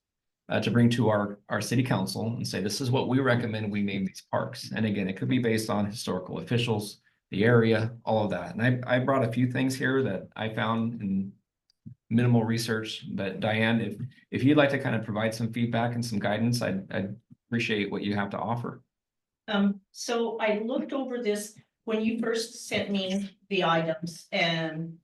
to bring to our city council and say, this is what we recommend we name these parks. And again, it could be based on historical officials, the area, all of that. And I brought a few things here that I found in minimal research, but Diane, if you'd like to kind of provide some feedback and some guidance, I'd appreciate what you have to offer. So I looked over this when you first sent me the items, and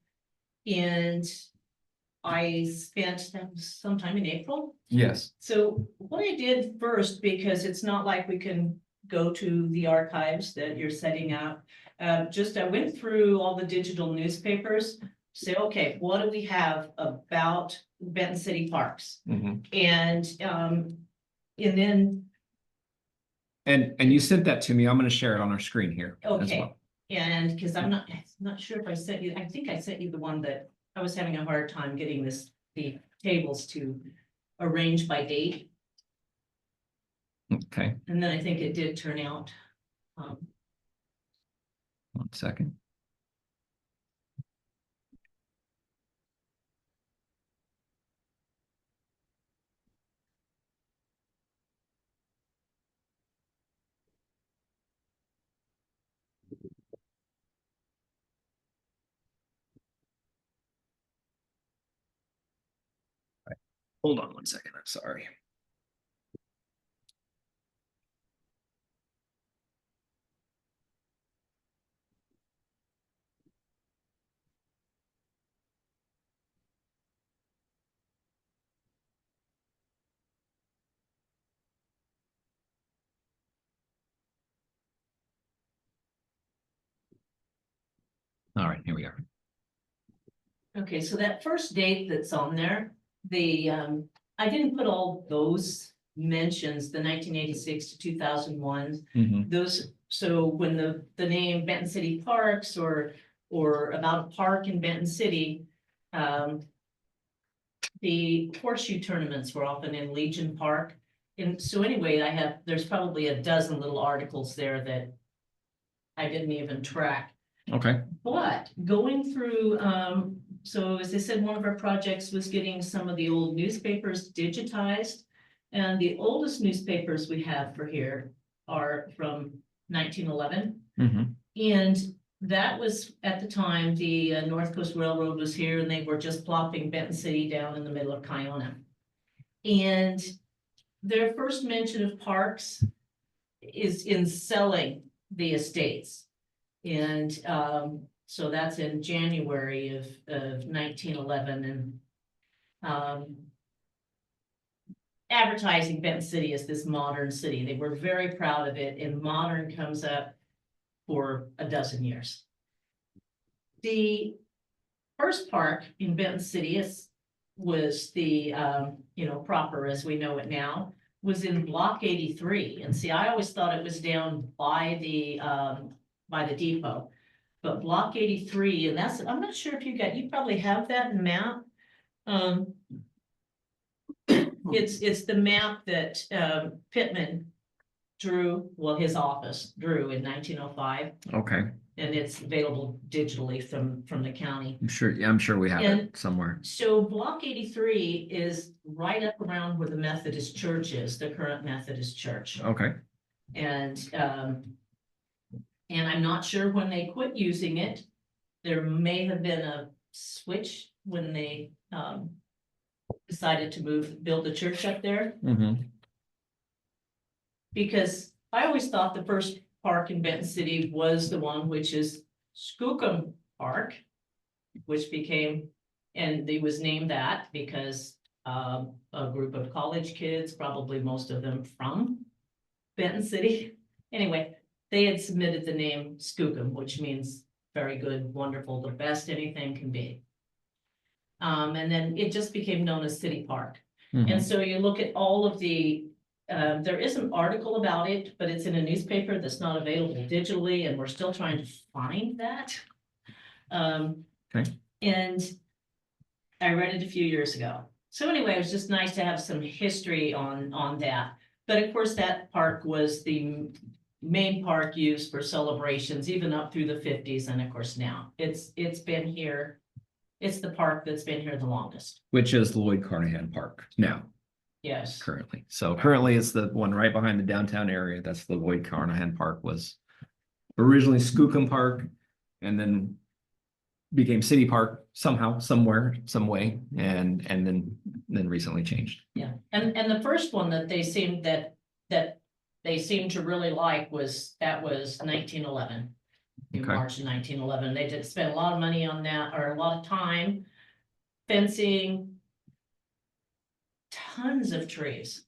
I spent them sometime in April. Yes. So what I did first, because it's not like we can go to the archives that you're setting up, I went through all the digital newspapers, say, okay, what do we have about Benton City Parks? Mhm. And then, And you sent that to me. I'm going to share it on our screen here as okay, well. and because I'm not sure if I sent you, I think I sent you the one that I was having a hard time getting the tables to arrange by date. Okay, And then I think it did turn out. 1 second. Hold on 1 second. I'm sorry. All right, here we are. Okay, so that first date that's on there, I didn't put all those mentions the 1986 to 2001. Mhm. Those, so when the name Benton City Parks or about a park in Benton City, the horseshoe tournaments were often in Legion Park. And so anyway, there's probably a dozen little articles there that I didn't even track. Okay. But going through, so as I said, one of our projects was getting some of the old newspapers digitized. And the oldest newspapers we have for here are from 1911. Mhm. And that was at the time, the North Coast Railroad was here and they were just plopping Benton City down in the middle of Kiona. And their first mention of parks is in selling the estates. And so that's in January of 1911, and advertising Benton City as this modern city. They were very proud of it, and modern comes up for a dozen years. The first park in Benton City was the proper as we know it now, was in block 83. And see, I always thought it was down by the depot. But block 83, and I'm not sure if you probably have that map. It's the map that Pittman drew, well, his office drew in 1905, Okay. and it's available digitally from the county. I'm sure we have And- it somewhere. So block 83 is right up around where the Methodist Church is, the current Methodist Church. Okay. And I'm not sure when they quit using it. There may have been a switch when they decided to build the church up there. Mhm. Because I always thought the first park in Benton City was the one which is Skookum Park, which became, and it was named that because a group of college kids, probably most of them from Benton City. Anyway, they had submitted the name Skookum, which means very good, wonderful, the best anything can be. And then it just became known as City Park. Mhm. And so you look at all of there is an article about it, but it's in a newspaper that's not available digitally, and we're still trying to find that. Okay. And I read it a few years ago. So anyway, it was just nice to have some history on that. But of course, that park was the main park used for celebrations, even up through the 50s, and of course now. It's been here. It's the park that's been here the longest. Which is Lloyd Carnahan Park now, Yes. currently. So currently it's the one right behind the downtown area. That's the Lloyd Carnahan Park, was originally Skookum Park and then became City Park somehow, somewhere, some way, and then recently changed. Yeah, and the first one that they seemed that they seemed to really like was 1911. In Okay. March of 1911, they did spend a lot of money on that, or a lot of time fencing, tons of trees.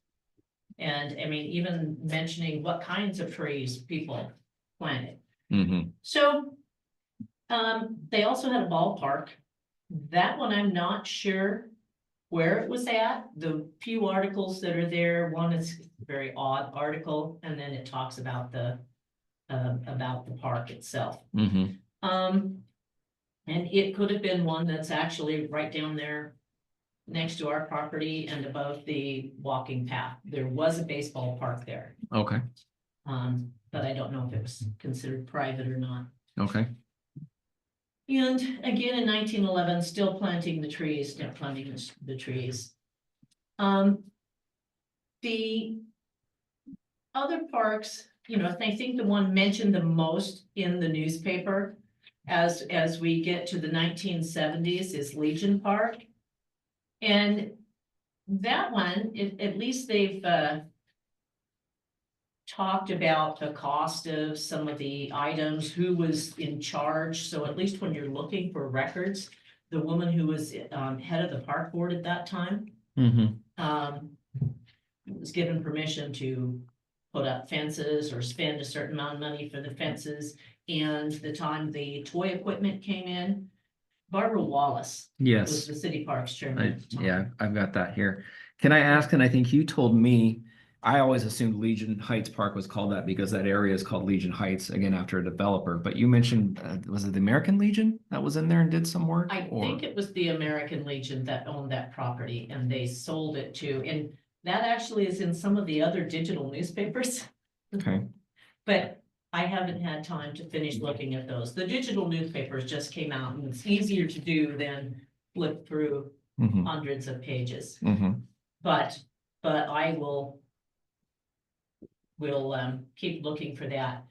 And I mean, even mentioning what kinds of trees people planted. Mhm. So they also had a ballpark. That one, I'm not sure where it was at. The few articles that are there, one is a very odd article, and then it talks about the park itself. Mhm. And it could have been one that's actually right down there next to our property and above the walking path. There was a baseball park there. Okay. But I don't know if it was considered private or not. Okay. And again, in 1911, still planting the trees. The other parks, I think the one mentioned the most in the newspaper as we get to the 1970s is Legion Park. And that one, at least they've talked about the cost of some of the items, who was in charge. So at least when you're looking for records, the woman who was head of the park board at that time Mhm. was given permission to put up fences or spend a certain amount of money for the fences. And the time the toy equipment came in, Barbara Wallace was Yes. the city parks chairman at the time. Yeah, I've got that here. Can I ask, and I think you told me I always assumed Legion Heights Park was called that because that area is called Legion Heights, again, after a developer. But you mentioned, was it the American Legion that was in there and did some work? I think it was the American Legion that owned that property and they sold it to, and that actually is in some of the other digital newspapers. Okay, But I haven't had time to finish looking at those. The digital newspapers just came out and it's easier to do than flip through mhm, hundreds of pages. mhm, But I will keep looking for that.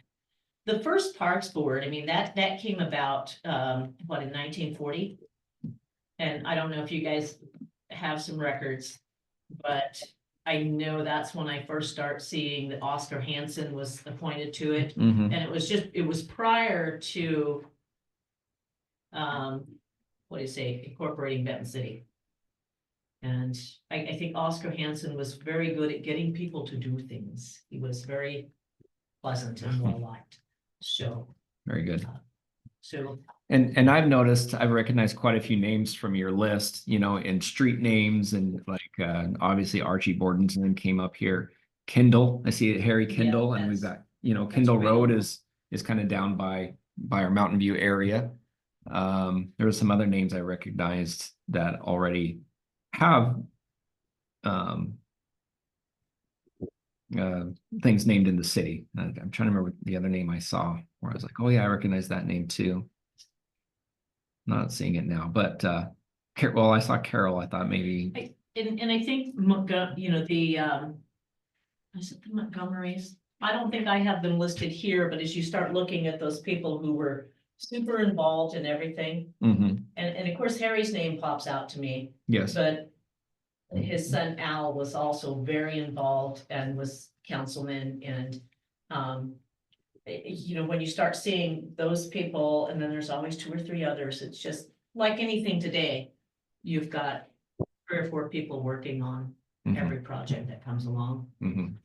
The first Parks Board, I mean, that came about, what, in 1940? And I don't know if you guys have some records, but I know that's when I first start seeing that Oscar Hansen was appointed to it. mhm. And it was prior to, what do you say, incorporating Benton City. And I think Oscar Hansen was very good at getting people to do things. He was very pleasant and well liked. So, Very good. so And I've noticed, I've recognized quite a few names from your list, you know, in street names and like, obviously Archie Borden's name came up here. Kendall, I see it, Harry Kendall, and we've got, you know, Kendall right. Road is kind of down by our Mountain View area. There were some other names I recognized that already have things named in the city. I'm trying to remember the other name I saw where I was like, oh yeah, I recognize that name too. Not seeing it now, but well, I saw Carol. I thought maybe and I think, you know, is it the Montgomerys? I don't think I have them listed here, but as you start looking at those people who were super involved in everything, mhm, and of course Harry's name pops out to me, yes. but his son Al was also very involved and was councilman and, you know, when you start seeing those people and then there's always 2 or 3 others, it's just like anything today. You've got 3 or 4 people working on Mhm, every project that comes along. mhm,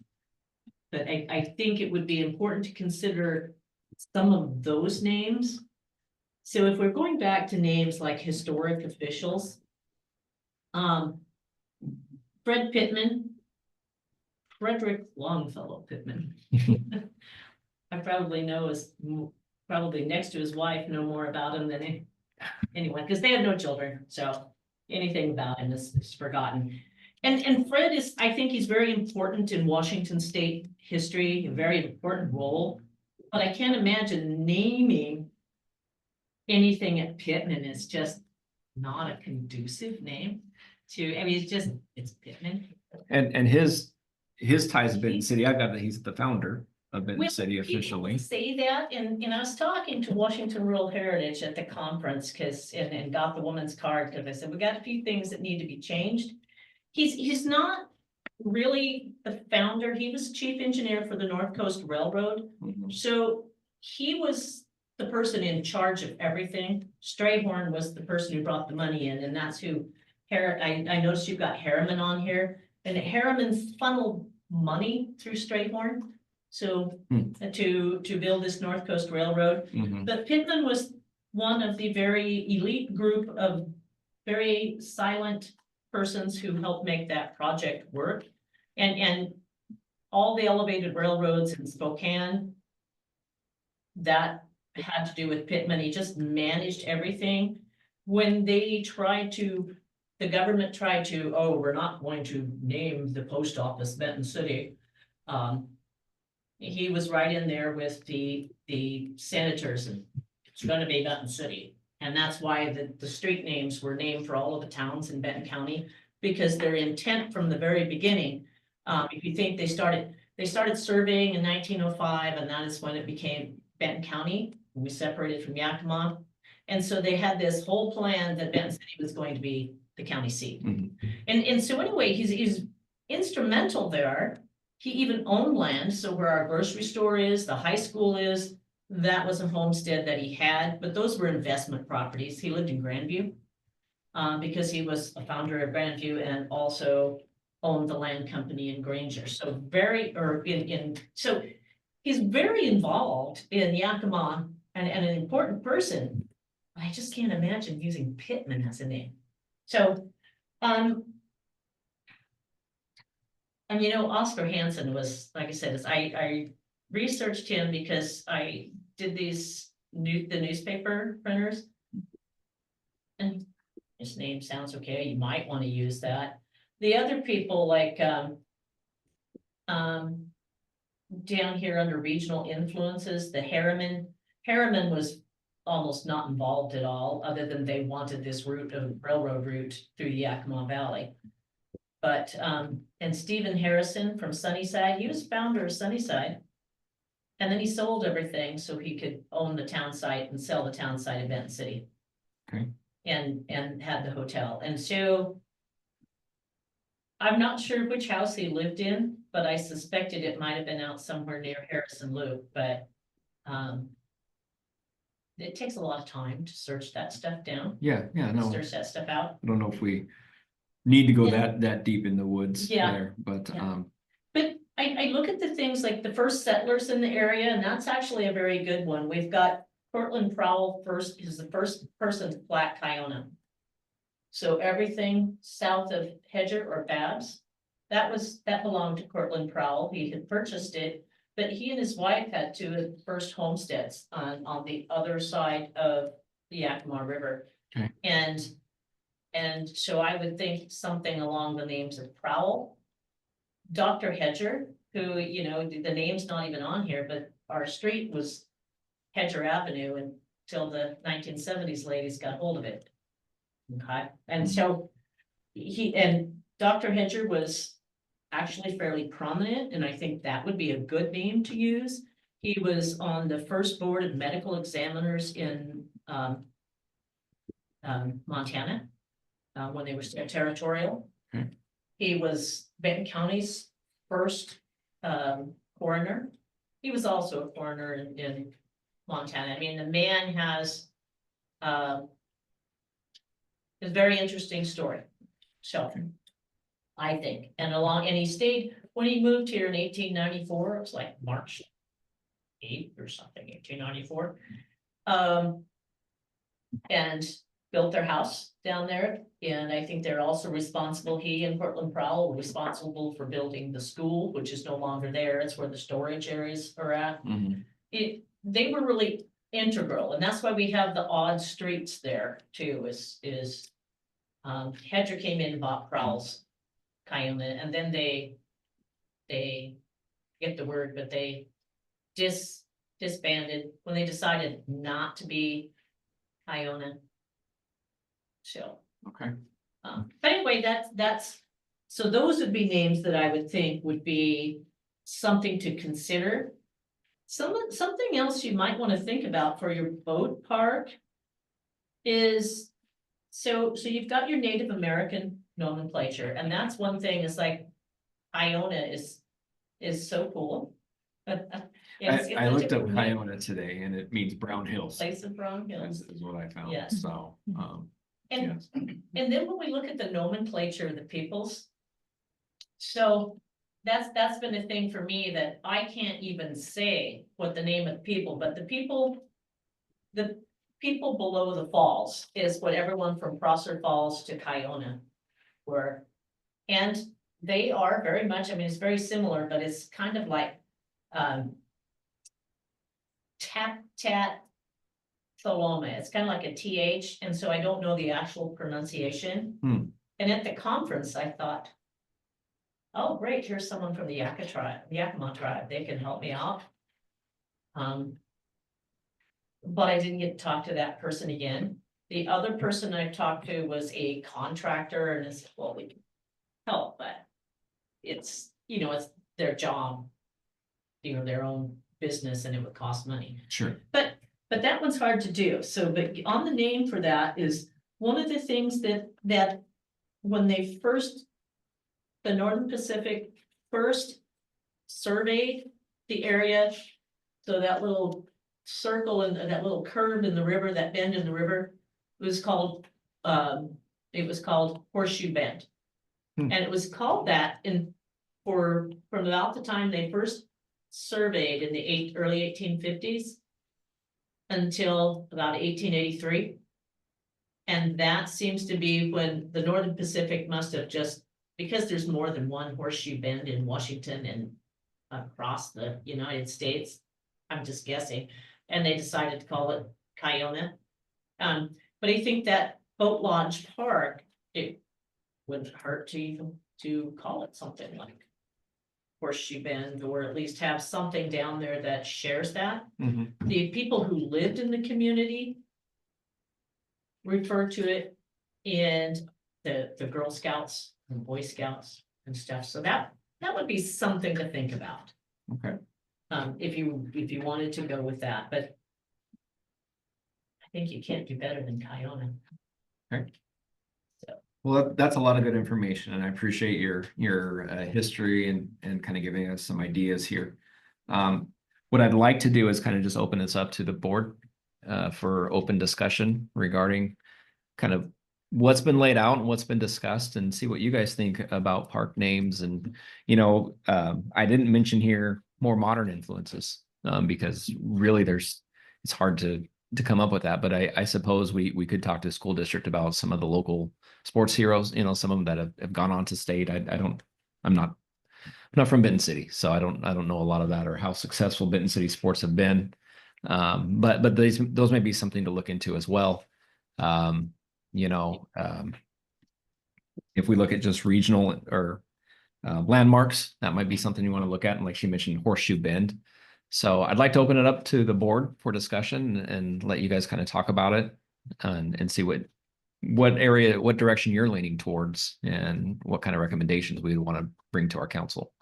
But I think it would be important to consider some of those names. So if we're going back to names like historic officials, Fred Pittman, Frederick Longfellow Pittman. I probably know probably next to his wife, know more about him than anyone, because they have no children, so anything about him is forgotten. And Fred is, I think he's very important in Washington state history, a very important role. But I can't imagine naming anything at Pittman is just not a conducive name to, I mean, it's Pittman. And his ties to Benton City, I've got that he's the founder of Benton Well, City people officially. say that, and I was talking to Washington Rural Heritage at the conference, and got the woman's card, because I said, we got a few things that need to be changed. He's not really the founder, he was chief engineer for the North Coast Railroad, Mhm, so he was the person in charge of everything. Strayhorn was the person who brought the money in, and that's who, I noticed you've got Harriman on here, and Harriman funneled money through Strayhorn. So to build this North Coast Railroad, mhm, but Pittman was one of the very elite group of very silent persons who helped make that project work. And all the elevated railroads in Spokane, that had to do with Pittman. He just managed everything. When they tried to, the government tried to, oh, we're not going to name the post office Benton City. He was right in there with the senators, and it's gonna be Benton City. And that's why the street names were named for all of the towns in Benton County, because their intent from the very beginning, if you think they started surveying in 1905, and that is when it became Benton County, when we separated from Yakima. And so they had this whole plan that Benton City was going to be the county seat. mhm. And so anyway, he's instrumental there. He even owned land, so where our grocery store is, the high school is, that was a homestead that he had, but those were investment properties. He lived in Grandview. Because he was a founder of Grandview and also owned the land company in Granger. So so he's very involved in Yakima and an important person. I just can't imagine using Pittman as a name. So, And you know, Oscar Hansen was, like I said, I researched him because I did the newspaper printers. And his name sounds okay, you might want to use that. The other people like, down here under regional influences, the Harriman was almost not involved at all, other than they wanted this railroad route through the Yakima Valley. But, and Stephen Harrison from Sunnyside, he was founder of Sunnyside. And then he sold everything so he could own the town site and sell the town site in Benton City. Okay. And had the hotel, and so. I'm not sure which house he lived in, but I suspected it might have been out somewhere near Harrison Loop, but, it takes a lot of time to search that stuff down, Yeah, no, search that stuff out. I don't know if we need to go Yeah. that deep in the woods Yeah. there, but, Yeah. But I look at the things like the first settlers in the area, and that's actually a very good one. We've got Cortland Prowell is the first person to plat Kiona. So everything south of Hedger or Babs, that belonged to Cortland Prowell. He had purchased it, but he and his wife had two of the first homesteads on the other side of the Yakima River. Okay. And so I would think something along the names of Prowell. Dr. Hedger, who, you know, the name's not even on here, but our street was Hedger Avenue until the 1970s ladies got hold of it. Okay, and so Dr. Hedger was actually fairly prominent, and I think that would be a good name to use. He was on the first board of medical examiners in Montana when they were still territorial. Okay. He was Benton County's first coroner. He was also a coroner in Montana. I mean, the man has a very interesting story. So I think, and he stayed, when he moved here in 1894, it was like March 8th or something, 1894. And built their house down there, and I think they're also responsible, he and Cortland Prowell were responsible for building the school, which is no longer there. It's where the storage areas are at. mhm, They were really integral, and that's why we have the odd streets there too, Hedger came in and bought Prowell's Kiona, and then they get the word, but they disbanded when they decided not to be Kiona. So, okay, but anyway, that's, so those would be names that I would think would be something to consider. Something else you might want to think about for your boat park is, so you've got your Native American nomenclature, and that's one thing, is like, Iona is so cool. It's I looked up such a cool name. Kiona today and it means brown hills. Place of Brown Hills. Is what I found, Yes. so, And then when we look at the nomenclature of the peoples. So that's been a thing for me, that I can't even say what the name of the people, but the people below the falls is what everyone from Prosser Falls to Kiona were. And they are very much, I mean, it's very similar, but it's kind of like tat Tholoma. It's kind of like a TH, and so I don't know the actual pronunciation. And at the conference, I thought, oh, great, here's someone from the Yakima tribe, they can help me out. But I didn't get to talk to that person again. The other person I talked to was a contractor, and I said, well, we can help, but it's, you know, it's their job, you know, their own business, and it would cost money. sure, But that one's hard to do. So, but on the name for that is one of the things that when they first, the Northern Pacific first surveyed the area, so that little circle and that little curve in the river, that bend in the river, was called Horseshoe Bend. And it was called that from about the time they first surveyed in the early 1850s until about 1883. And that seems to be when the Northern Pacific must have just because there's more than one Horseshoe Bend in Washington and across the United States, I'm just guessing, and they decided to call it Kiona. But I think that Boat Launch Park, it wouldn't hurt to even to call it something like Horseshoe Bend, or at least have something down there that shares that. Mhm. The people who lived in the community refer to it, and the Girl Scouts and Boy Scouts and stuff. So that would be something to think about. Okay. If you wanted to go with that, but I think you can't do better than Kiona. Well, that's a lot of good information, and I appreciate your history and kind of giving us some ideas here. What I'd like to do is kind of just open this up to the board for open discussion regarding kind of what's been laid out and what's been discussed, and see what you guys think about park names. And I didn't mention here more modern influences because really it's hard to come up with that. But I suppose we could talk to school district about some of the local sports heroes, some of them that have gone on to state. I'm not from Benton City, so I don't know a lot of that or how successful Benton City sports have been. But those may be something to look into as well. If we look at just regional or landmarks, that might be something you want to look at. And like she mentioned, Horseshoe Bend. So I'd like to open it up to the board for discussion and let you guys kind of talk about it and see what direction you're leaning towards and what kind of recommendations we would want to bring to our council.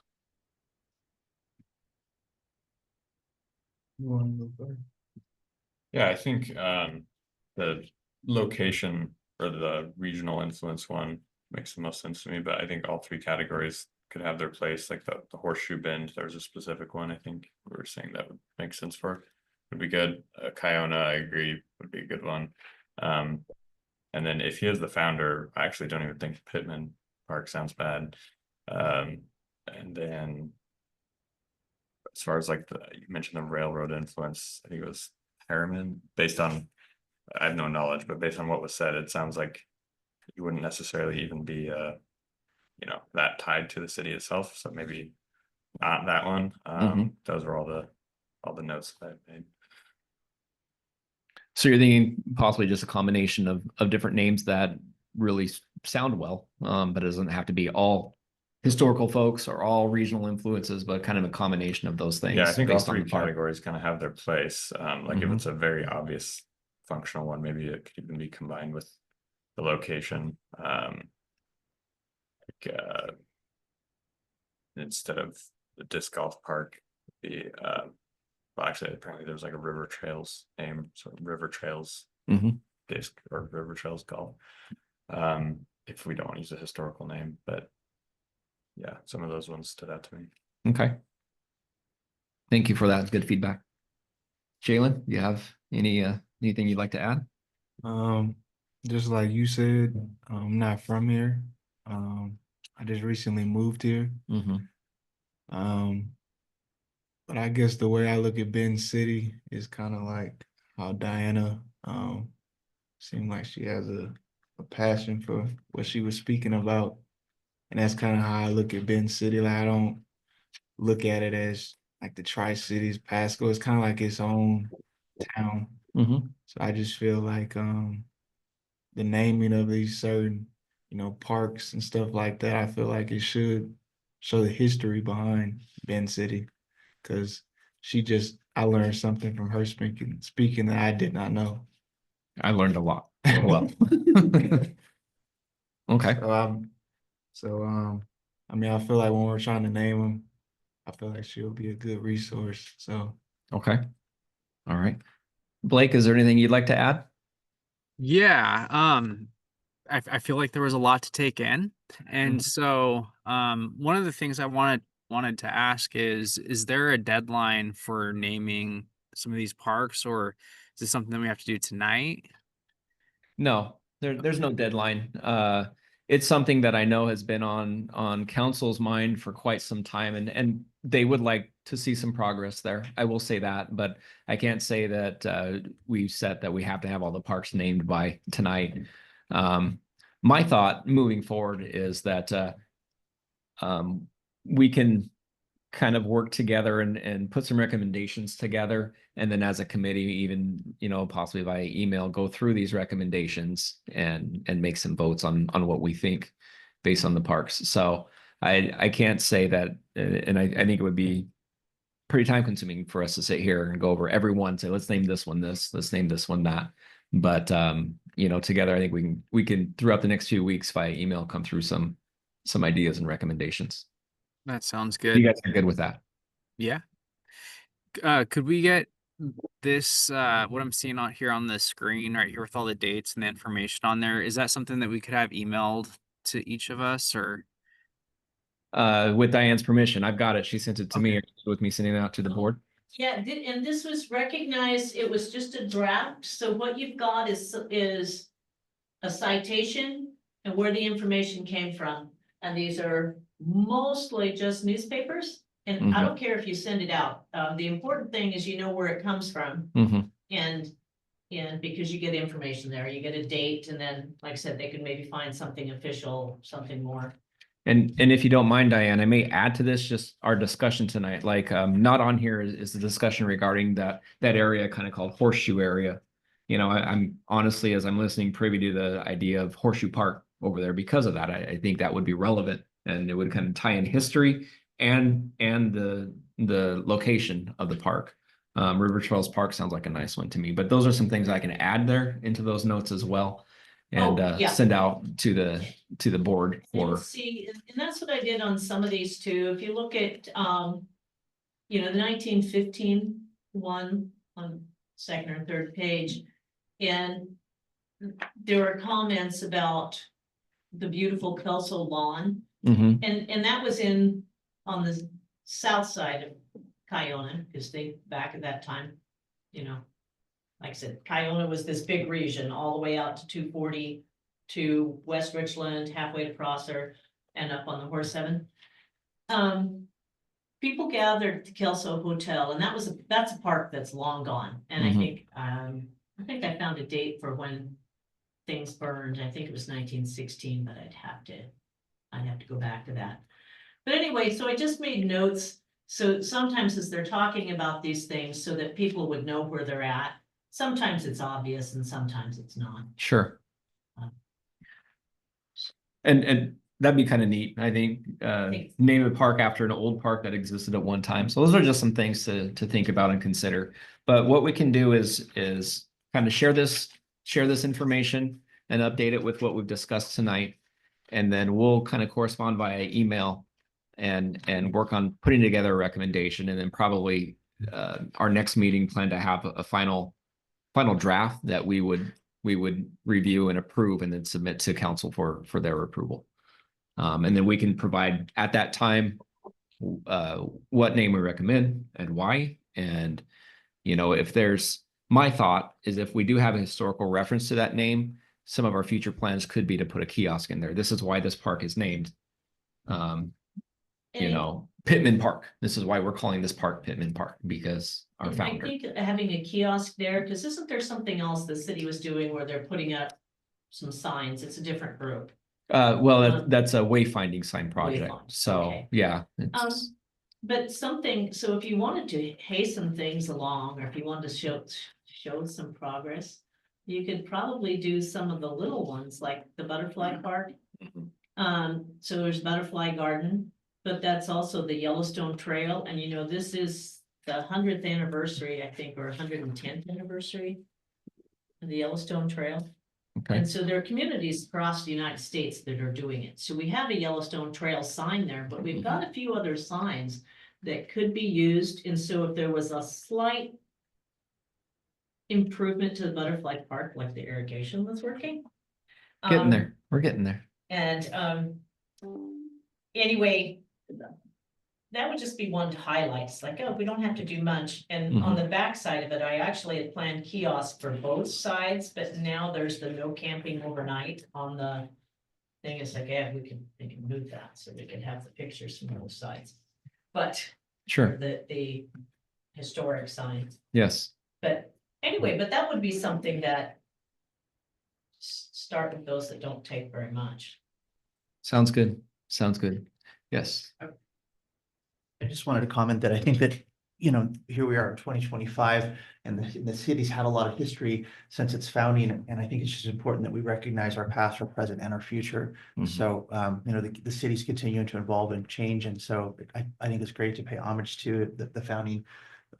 Yeah, I think the location for the regional influence one makes the most sense to me, but I think all three categories could have their place. Like the Horseshoe Bend, there's a specific one I think we were saying that would make sense for. Would be good. Kiona, I agree, would be a good one. And then if he is the founder, I actually don't even think Pittman Park sounds bad. And then as far as like you mentioned the railroad influence, I think it was Harriman, based on, I have no knowledge, but based on what was said, it sounds like you wouldn't necessarily even be that tied to the city itself. So maybe not that one. Those are all the notes that I made. So you're thinking possibly just a combination of different names that really sound well, but it doesn't have to be all historical folks or all regional influences, but kind of a combination of those things. Yeah, I think all based on three the park. categories kind of have their place. Like if Mhm. it's a very obvious functional one, maybe it could even be combined with the location. Instead of the disc golf park, well, actually, apparently there's like a River Trails name, so River Trails Mhm. disc or River Trails golf. If we don't want to use a historical name, but yeah, some of those ones stood out to me. Okay. Thank you for that. Good feedback. Jalen, do you have anything you'd like to add? Just like you said, I'm not from here. I just recently moved here. But I guess the way I look at Benton City is kind of like how Diana seemed like she has a passion for what she was speaking about. And that's kind of how I look at Benton City. Like I don't look at it as like the Tri-Cities, Pasco. It's kind of like its own town. So I just feel like the naming of these certain, parks and stuff like that, I feel like it should show the history behind Benton City. Because I learned something from her speaking that I did not know. I learned a lot. Well, okay. I mean, I feel like when we're trying to name them, I feel like she'll be a good resource. So, Okay. All right. Blake, is there anything you'd like to add? Yeah, I feel like there was a lot to take in. And so one of the things I wanted to ask is there a deadline for naming some of these parks, or is this something that we have to do tonight? No, there's no deadline. It's something that I know has been on council's mind for quite some time, and they would like to see some progress there. I will say that, but I can't say that we've set that we have to have all the parks named by tonight. My thought moving forward is that we can kind of work together and put some recommendations together. And then as a committee, even, you know, possibly via email, go through these recommendations and make some votes on what we think based on the parks. So I can't say that, and I think it would be pretty time consuming for us to sit here and go over every one, say, let's name this one this, let's name this one that. But you know, together I think we can throughout the next few weeks via email come through some ideas and recommendations. That sounds You good. guys are good with that? Yeah. Could we get this, what I'm seeing on here on the screen right here with all the dates and the information on there? Is that something that we could have emailed to each of us, or? With Diane's permission, I've got it. She sent it to me Okay. with me sending it out to the board. Yeah, and this was recognized, it was just a draft, so what you've got is a citation and where the information came from. And these are mostly just newspapers, and I don't care if you send it out. The important thing is you know where it comes from. And because you get information there, you get a date, and then, like I said, they could maybe find something official, something more. And if you don't mind, Diane, I may add to this just our discussion tonight. Like, not on here is the discussion regarding that area kind of called Horseshoe area. You know, I'm honestly, as I'm listening, privy to the idea of Horseshoe Park over there because of that. I think that would be relevant, and it would kind of tie in history and the location of the park. River Trails Park sounds like a nice one to me, but those are some things I can add there into those notes as well, and yeah. send out to the board for. And see, and that's what I did on some of these too. If you look at, you know, the 1915 one on second or third page, and there are comments about the beautiful Kelso lawn, and that was on the south side of Kiona, because they, back at that time, you know, like I said, Kiona was this big region all the way out to 240 to West Richland, halfway to Prosser, and up on the Horse Heaven. People gathered at the Kelso Hotel, and that's a park that's long gone. And I think I found a date for when things burned. I think it was 1916, but I'd have to go back to that. But anyway, so I just made notes. So sometimes as they're talking about these things, so that people would know where they're at. Sometimes it's obvious and sometimes it's not. Sure. And that'd be kind of neat. I think name a park after an old park that existed at one time. So those are just some things to think about and consider. But what we can do is kind of share this information and update it with what we've discussed tonight. And then we'll kind of correspond via email and work on putting together a recommendation, and then probably our next meeting plan to have a final draft that we would review and approve and then submit to council for their approval. And then we can provide at that time what name we recommend and why. And, you know, my thought is if we do have a historical reference to that name, some of our future plans could be to put a kiosk in there. This is why this park is named, you know, Pittman Park. This is why we're calling this park Pittman Park, because our founder. I think having a kiosk there, because isn't there something else the city was doing where they're putting up some signs? It's a different group. Well, that's a wayfinding sign project. Wayfind, So okay. yeah. But something, so if you wanted to hasten things along, or if you wanted to show some progress, you could probably do some of the little ones like the butterfly park. So there's Butterfly Garden, but that's also the Yellowstone Trail. And you know, this is the 100th anniversary, I think, or 110th anniversary of the Yellowstone Trail. Okay. And so there are communities across the United States that are doing it. So we have a Yellowstone Trail sign there, but we've got a few other signs that could be used. And so if there was a slight improvement to the butterfly park, like the irrigation was working. Getting there. We're getting there. And anyway, that would just be one to highlight. It's like, oh, we don't have to do much. And on the back side of it, I actually had planned kiosks for both sides, but now there's the no camping overnight on the thing. It's like, yeah, we can move that so we can have the pictures from both sides. But Sure. the historic sign. Yes. But anyway, but that would be something that start with those that don't take very much. Sounds good. Sounds good. Yes. I just wanted to comment that I think that, you know, here we are in 2025 and the city's had a lot of history since its founding. And I think it's just important that we recognize our past, our present and our future. Mhm. So, you know, the city's continuing to evolve and change. And so I think it's great to pay homage to the founding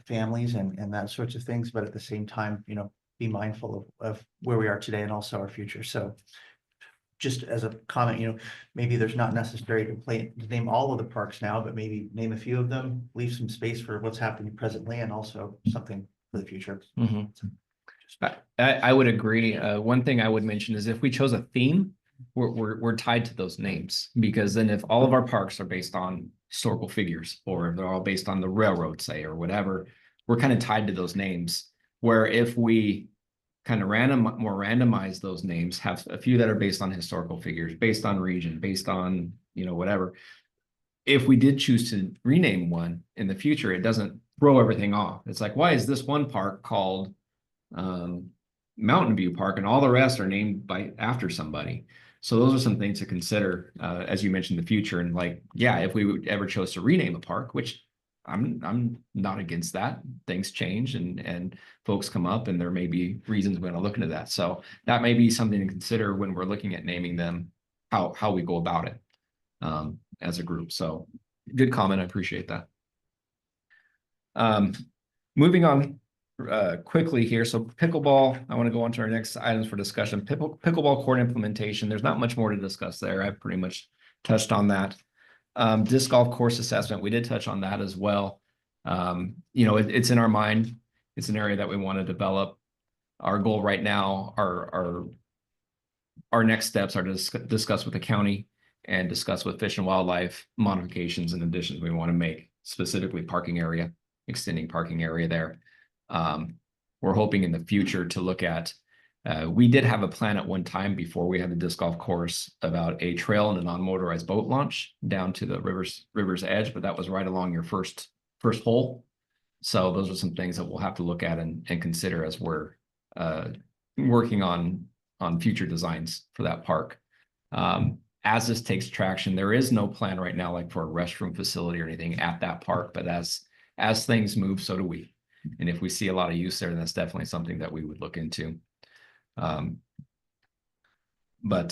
families and that sorts of things. But at the same time, you know, be mindful of where we are today and also our future. So just as a comment, you know, maybe there's not necessary to name all of the parks now, but maybe name a few of them, leave some space for what's happening presently and also something for the future. Mhm. I would agree. One thing I would mention is if we chose a theme, we're tied to those names, because then if all of our parks are based on historical figures, or if they're all based on the railroad, say, or whatever, we're kind of tied to those names. Where if we kind of randomize those names, have a few that are based on historical figures, based on region, based on, you know, whatever. If we did choose to rename one in the future, it doesn't throw everything off. It's like, why is this one park called Mountain View Park and all the rest are named after somebody? So those are some things to consider as you mentioned the future. And like, yeah, if we would ever chose to rename a park, which I'm not against that. Things change and folks come up and there may be reasons we're going to look into that. So that may be something to consider when we're looking at naming them, how we go about it as a group. So good comment. I appreciate that. Moving on quickly here. So pickleball, I want to go on to our next items for discussion. Pickleball court implementation. There's not much more to discuss there. I've pretty much touched on that. Disc golf course assessment, we did touch on that as well. You know, it's in our mind. It's an area that we want to develop. Our goal right now, our next steps are to discuss with the county and discuss with Fish and Wildlife modifications and additions we want to make, specifically parking area, extending parking area there. We're hoping in the future to look at, we did have a plan at one time before we had the disc golf course about a trail and a non-motorized boat launch down to the river's edge, but that was right along your first hole. So those are some things that we'll have to look at and consider as we're working on future designs for that park. As this takes traction, there is no plan right now like for a restroom facility or anything at that park, but as things move, so do we. And if we see a lot of use there, then that's definitely something that we would look into. But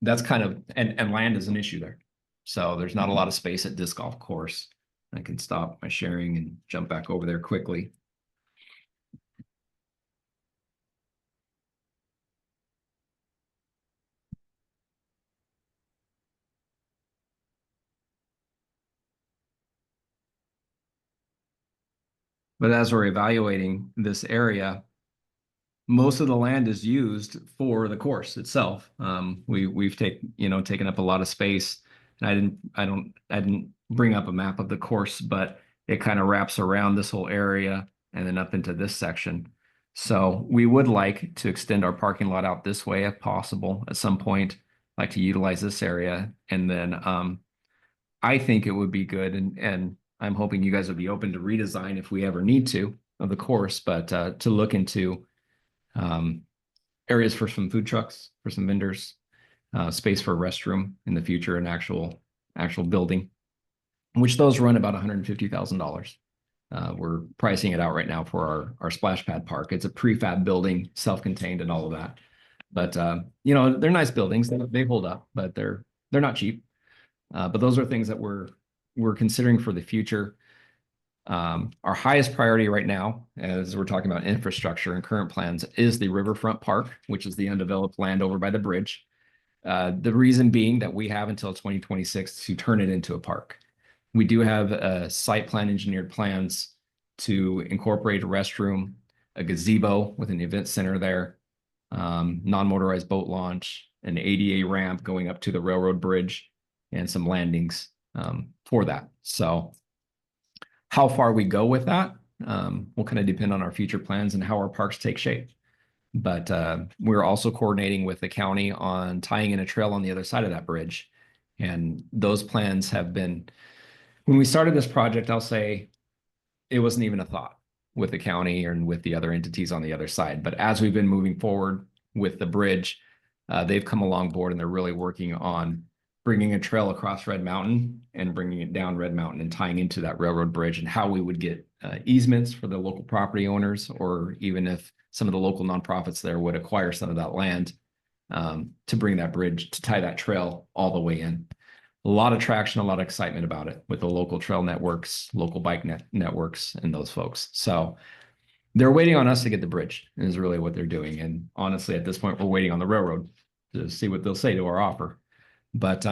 that's kind of, and land is an issue there. So there's not a lot of space at disc golf course. I can stop my sharing and jump back over there quickly. But as we're evaluating this area, most of the land is used for the course itself. We've taken up a lot of space. And I didn't bring up a map of the course, but it kind of wraps around this whole area and then up into this section. So we would like to extend our parking lot out this way if possible at some point, like to utilize this area. And then I think it would be good, and I'm hoping you guys would be open to redesign if we ever need to of the course, but to look into areas for some food trucks, for some vendors, space for a restroom in the future, an actual building, which those run about $150,000. We're pricing it out right now for our splash pad park. It's a prefab building, self-contained and all of that. But you know, they're nice buildings. They hold up, but they're not cheap. But those are things that we're considering for the future. Our highest priority right now, as we're talking about infrastructure and current plans, is the Riverfront Park, which is the undeveloped land over by the bridge. The reason being that we have until 2026 to turn it into a park. We do have site plan engineered plans to incorporate a restroom, a gazebo with an event center there, non-motorized boat launch, an ADA ramp going up to the railroad bridge, and some landings for that. So how far we go with that will kind of depend on our future plans and how our parks take shape. But we're also coordinating with the county on tying in a trail on the other side of that bridge. And those plans have been, when we started this project, I'll say it wasn't even a thought with the county and with the other entities on the other side. But as we've been moving forward with the bridge, they've come along board and they're really working on bringing a trail across Red Mountain and bringing it down Red Mountain and tying into that railroad bridge, and how we would get easements for the local property owners, or even if some of the local nonprofits there would acquire some of that land to bring that bridge, to tie that trail all the way in. A lot of traction, a lot of excitement about it with the local trail networks, local bike networks, and those folks. So they're waiting on us to get the bridge, is really what they're doing. And honestly, at this point, we're waiting on the railroad to see what they'll say to our offer. But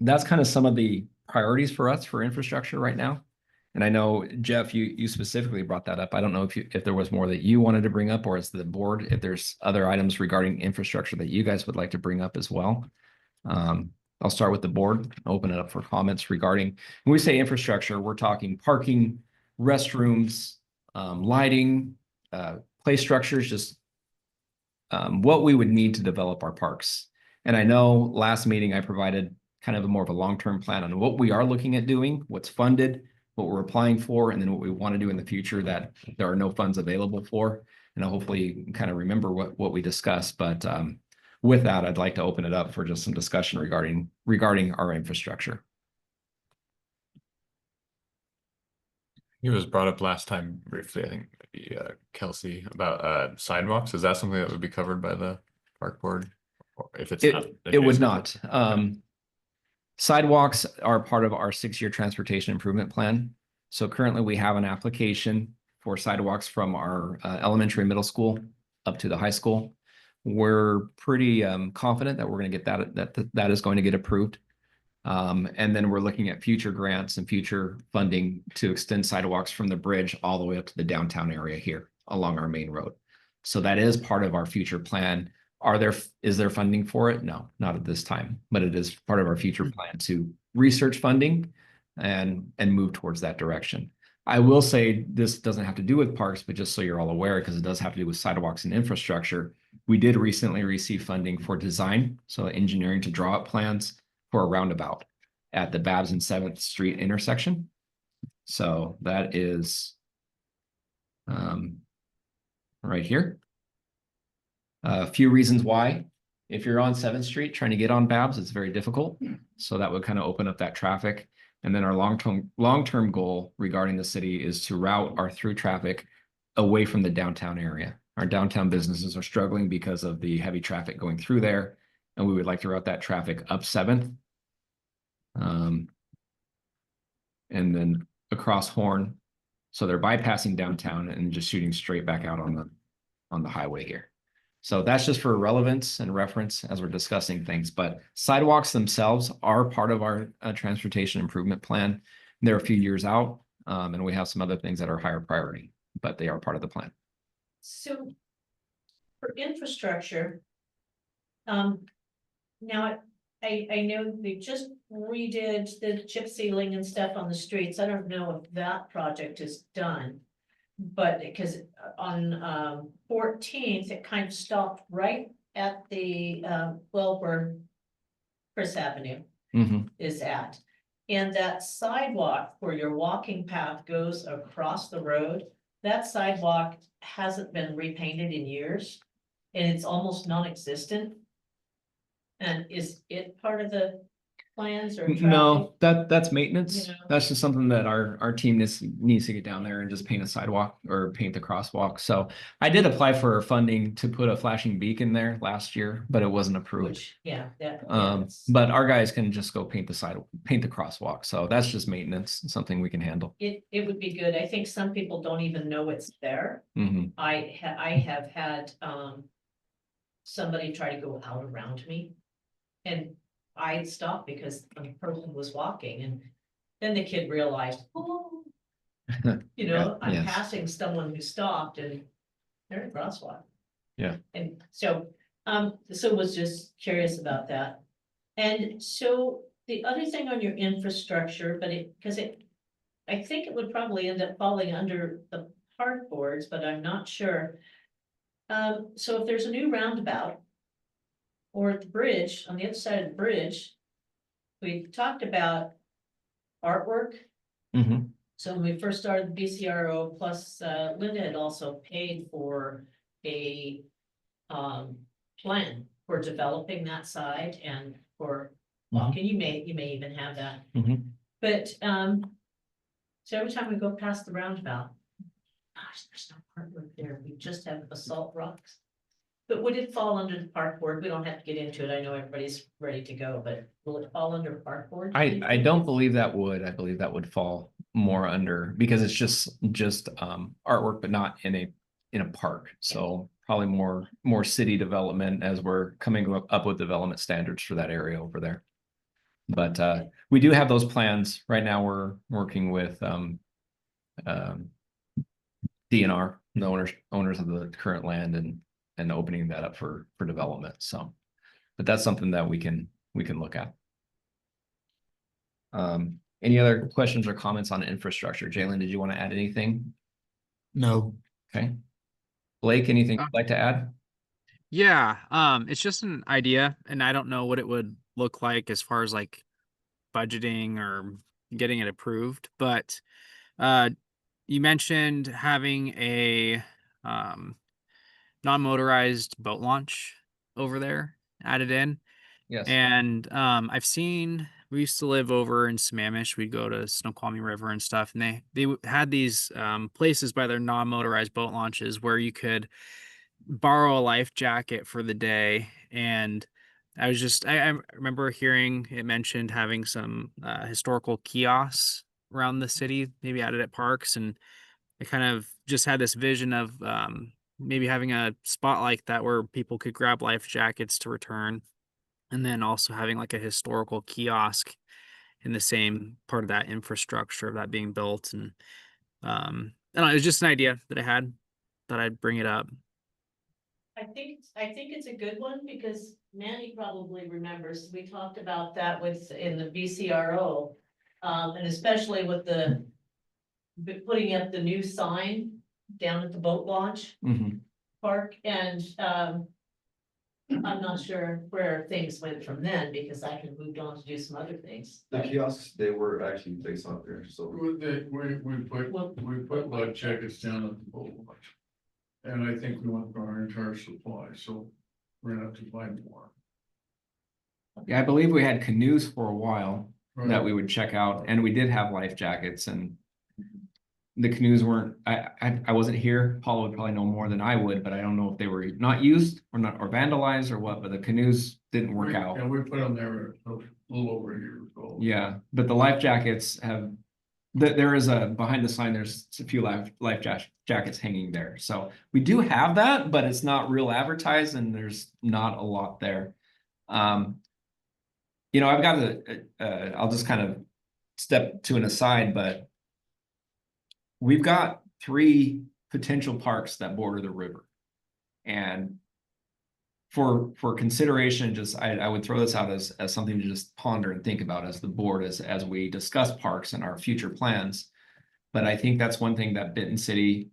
that's kind of some of the priorities for us for infrastructure right now. And I know, Jeff, you specifically brought that up. I don't know if there was more that you wanted to bring up, or as the board, if there's other items regarding infrastructure that you guys would like to bring up as well. I'll start with the board, open it up for comments regarding, when we say infrastructure, we're talking parking, restrooms, lighting, play structures, just what we would need to develop our parks. And I know last meeting I provided kind of a more of a long-term plan on what we are looking at doing, what's funded, what we're applying for, and then what we want to do in the future that there are no funds available for. And hopefully you can kind of remember what we discussed. But with that, I'd like to open it up for just some discussion regarding our infrastructure. It was brought up last time briefly, I think, maybe Kelsey, about sidewalks. Is that something that would be covered by the park board? Or if it's not, It would not. Sidewalks are part of our 6-year transportation improvement plan. So currently we have an application for sidewalks from our elementary and middle school up to the high school. We're pretty confident that we're going to get that is going to get approved. And then we're looking at future grants and future funding to extend sidewalks from the bridge all the way up to the downtown area here along our main road. So that is part of our future plan. Is there funding for it? No, not at this time, but it is part of our future plan to research funding and move towards that direction. I will say this doesn't have to do with parks, but just so you're all aware, because it does have to do with sidewalks and infrastructure. We did recently receive funding for design, so engineering to draw up plans for a roundabout at the Babs and 7th Street intersection. So that is right here. A few reasons why. If you're on 7th Street trying to get on Babs, it's very difficult. So that would kind of open up that traffic. And then our long-term goal regarding the city is to route our through traffic away from the downtown area. Our downtown businesses are struggling because of the heavy traffic going through there, and we would like to route that traffic up 7th. And then across Horn. So they're bypassing downtown and just shooting straight back out on the highway here. So that's just for relevance and reference as we're discussing things, but sidewalks themselves are part of our transportation improvement plan. They're a few years out, and we have some other things that are higher priority, but they are part of the plan. So for infrastructure, now I know they just redid the chip sealing and stuff on the streets. I don't know if that project is done. But because on 14th, it kind of stopped right at the where Chris Avenue is at. And that sidewalk where your walking path goes across the road, that sidewalk hasn't been repainted in years. And it's almost non-existent. And is it part of the plans or traffic? No, that's maintenance. You know? That's just something that our team needs to get down there and just paint a sidewalk or paint the crosswalk. So I did apply for funding to put a flashing beacon there last year, but it wasn't approved. Which, yeah, But our guys can just go paint the crosswalk. So that's just maintenance, something we can handle. it would be good. I think some people don't even know it's there. I have had somebody try to go out around me, and I stopped because the person was walking, and then the kid realized, oh, you know, I'm yes. passing someone who stopped and they're in a crosswalk. Yeah. And so was just curious about that. And so the other thing on your infrastructure, but I think it would probably end up falling under the park boards, but I'm not sure. So if there's a new roundabout or at the bridge, on the other side of the bridge, we talked about artwork. So when we first started the BCRO, plus Linda had also paid for a plan for developing that side and for walking, you may even have that. Mhm. But, so every time we go past the roundabout, gosh, there's no parkwood there, we just have basalt rocks. But would it fall under the park board? We don't have to get into it, I know everybody's ready to go, but will it fall under park board? do you I think? don't believe that would. I believe that would fall more under, because it's just artwork, but not in a park. So probably more city development as we're coming up with development standards for that area over there. But we do have those plans. Right now, we're working with DNR, the owners of the current land, and opening that up for development. So, but that's something that we can look at. Any other questions or comments on infrastructure? Jalen, did you want to add anything? No. Okay. Blake, anything you'd like to add? Yeah, it's just an idea, and I don't know what it would look like as far as like budgeting or getting it approved. But you mentioned having a non-motorized boat launch over there added in. Yes. And I've seen, we used to live over in Sammamish. We'd go to Snoqualmie River and stuff, and they had these places by their non-motorized boat launches where you could borrow a life jacket for the day. And I remember hearing it mentioned having some historical kiosks around the city, maybe added at parks, and I kind of just had this vision of maybe having a spot like that where people could grab life jackets to return, and then also having like a historical kiosk in the same part of that infrastructure of that being built. And I don't know, it was just an idea that I had, that I'd bring it up. I think it's a good one because Manny probably remembers, we talked about that in the VCRO. And especially with putting up the new sign down at the boat launch Mhm. park, and I'm not sure where things went from then because I had moved on to do some other things. The kiosks, they were actually placed out there, so. We put life jackets down at the boat launch. And I think we went for our entire supply, so we're gonna have to buy more. Yeah, I believe we had canoes for a while that Right. we would check out, and we did have life jackets, and the canoes weren't, I wasn't here. Paul would probably know more than I would, but I don't know if they were not used or not, or vandalized or what, but the canoes didn't work out. And we put them there a little over a year ago. Yeah, but the life jackets have, there is behind the sign, there's a few life jackets hanging there. So we do have that, but it's not real advertised and there's not a lot there. You know, I've got I'll just kind of step to an aside, but we've got 3 potential parks that border the river. And for consideration, just I would throw this out as something to just ponder and think about as the board as we discuss parks and our future plans. But I think that's one thing that Benton City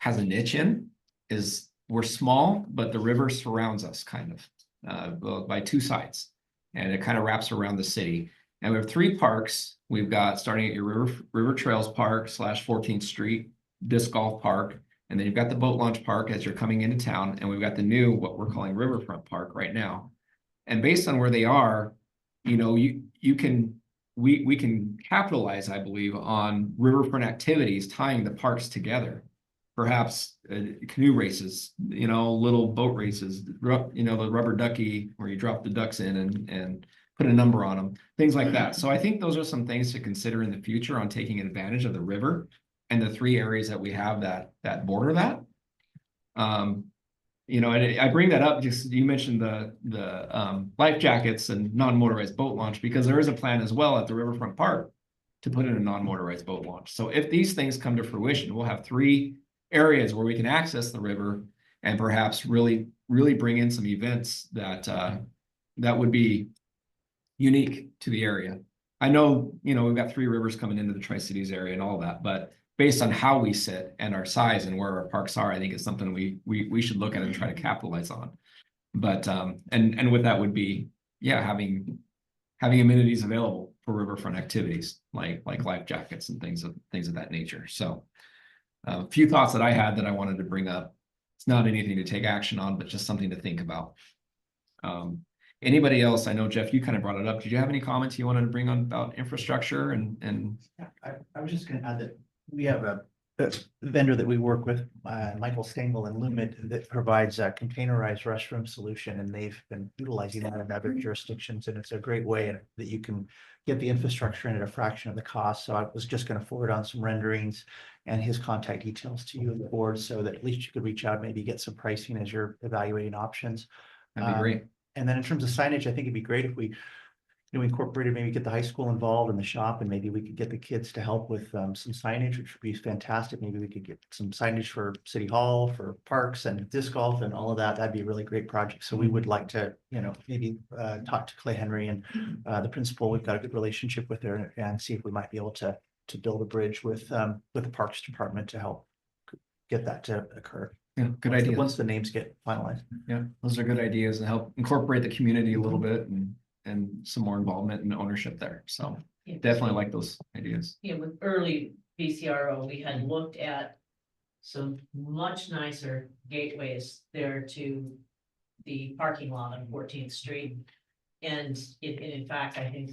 has a niche in, is we're small, but the river surrounds us kind of by 2 sides, and it kind of wraps around the city. And we have 3 parks. We've got, starting at your River Trails Park / 14th Street Disc Golf Park. And then you've got the boat launch park as you're coming into town. And we've got the new, what we're calling Riverfront Park right now. And based on where they are, you know, we can capitalize, I believe, on riverfront activities, tying the parks together. Perhaps canoe races, you know, little boat races, you know, the rubber ducky where you drop the ducks in and put a number on them, things like that. So I think those are some things to consider in the future on taking advantage of the river and the 3 areas that we have that border that. You know, and I bring that up just, you mentioned the life jackets and non-motorized boat launch, because there is a plan as well at the Riverfront Park to put in a non-motorized boat launch. So if these things come to fruition, we'll have 3 areas where we can access the river and perhaps really bring in some events that would be unique to the area. I know, you know, we've got 3 rivers coming into the Tri-Cities area and all that, but based on how we sit and our size and where our parks are, I think it's something we should look at and try to capitalize on. But and with that would be, yeah, having amenities available for riverfront activities like life jackets and things of that nature. So a few thoughts that I had that I wanted to bring up. It's not anything to take action on, but just something to think about. Anybody else? I know Jeff, you kind of brought it up. Did you have any comments you wanted to bring on about infrastructure and? Yeah, I was just gonna add that we have a vendor that we work with, Michael Stengel and Lumid, that provides a containerized restroom solution, and they've been utilizing that in other jurisdictions, and it's a great way that you can get the infrastructure in at a fraction of the cost. So I was just gonna forward on some renderings and his contact details to you and the board, so that at least you could reach out, maybe get some pricing as you're evaluating options. That'd be great. And then in terms of signage, I think it'd be great if we incorporated, maybe get the high school involved in the shop, and maybe we could get the kids to help with some signage, which would be fantastic. Maybe we could get some signage for City Hall, for parks and disc golf and all of that. That'd be a really great project. So we would like to, maybe talk to Clay Henry and the principal. We've got a good relationship with her, and see if we might be able to build a bridge with the Parks Department to help get that to occur. Yeah, good idea. Once the names get finalized. Yeah, those are good ideas and help incorporate the community a little bit and some more involvement and ownership there. So Yeah. definitely like those ideas. Yeah, with early BCRO, we had looked at some much nicer gateways there to the parking lot on 14th Street. And in fact, I think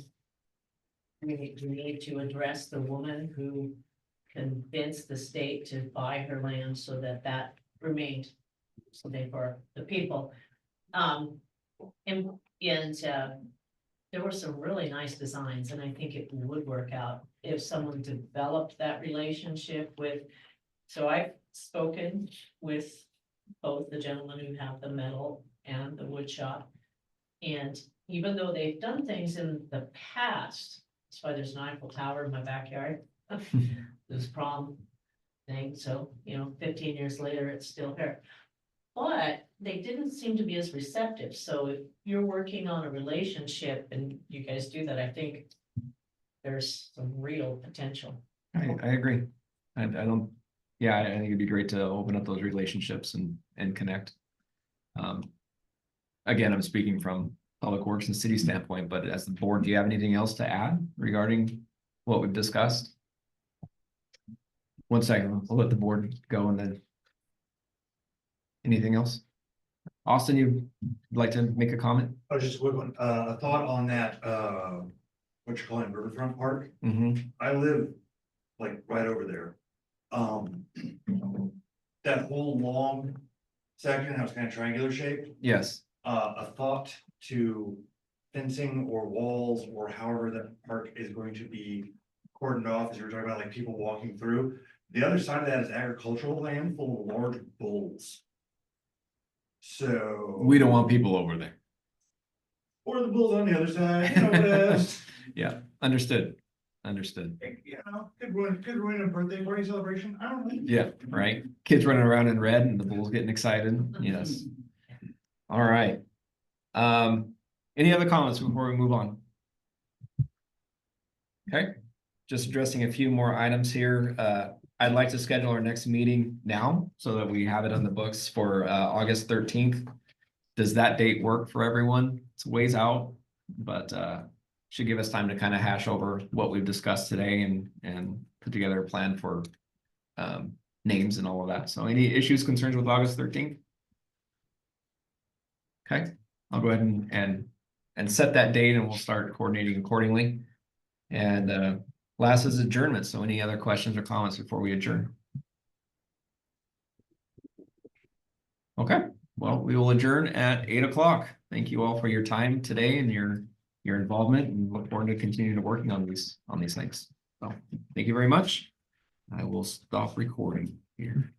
we need to address the woman who convinced the state to buy her land so that remained something for the people. There were some really nice designs, and I think it would work out if someone developed that relationship with. So I've spoken with both the gentlemen who have the metal and the wood shop. And even though they've done things in the past, that's why there's an Eiffel Tower in my backyard. This prom thing, so 15 years later, it's still here. But they didn't seem to be as receptive. So if you're working on a relationship and you guys do that, I think there's some real potential. I agree. I don't, yeah, I think it'd be great to open up those relationships and connect. Again, I'm speaking from Public Works and city standpoint, but as the board, do you have anything else to add regarding what we've discussed? One second, I'll let the board go and then. Anything else? Austin, you'd like to make a comment? Oh, just a quick one, a thought on that, what you're calling Riverfront Park. Mm-hmm. I live like right over there. That whole long section, how it's kind of triangular shaped, Yes. a thought to fencing or walls or however that park is going to be cordoned off, as you were talking about, like people walking through. The other side of that is agricultural land full of large bulls. So. We don't want people over there. Or the bulls on the other side, you know what it is. Yeah, understood. Understood. Could ruin a birthday party celebration, I don't know. Yeah, right. Kids running around in red and the bulls getting excited. Yes. All right. Any other comments before we move on? Okay, just addressing a few more items here. I'd like to schedule our next meeting now so that we have it on the books for August 13th. Does that date work for everyone? It's a ways out, but should give us time to kind of hash over what we've discussed today and put together a plan for names and all of that. So any issues, concerns with August 13th? Okay, I'll go ahead and set that date and we'll start coordinating accordingly. And last is adjournment. So any other questions or comments before we adjourn? Okay, well, we will adjourn at 8 o'clock. Thank you all for your time today and your involvement, and look forward to continuing to working on these things. So thank you very much. I will stop recording here.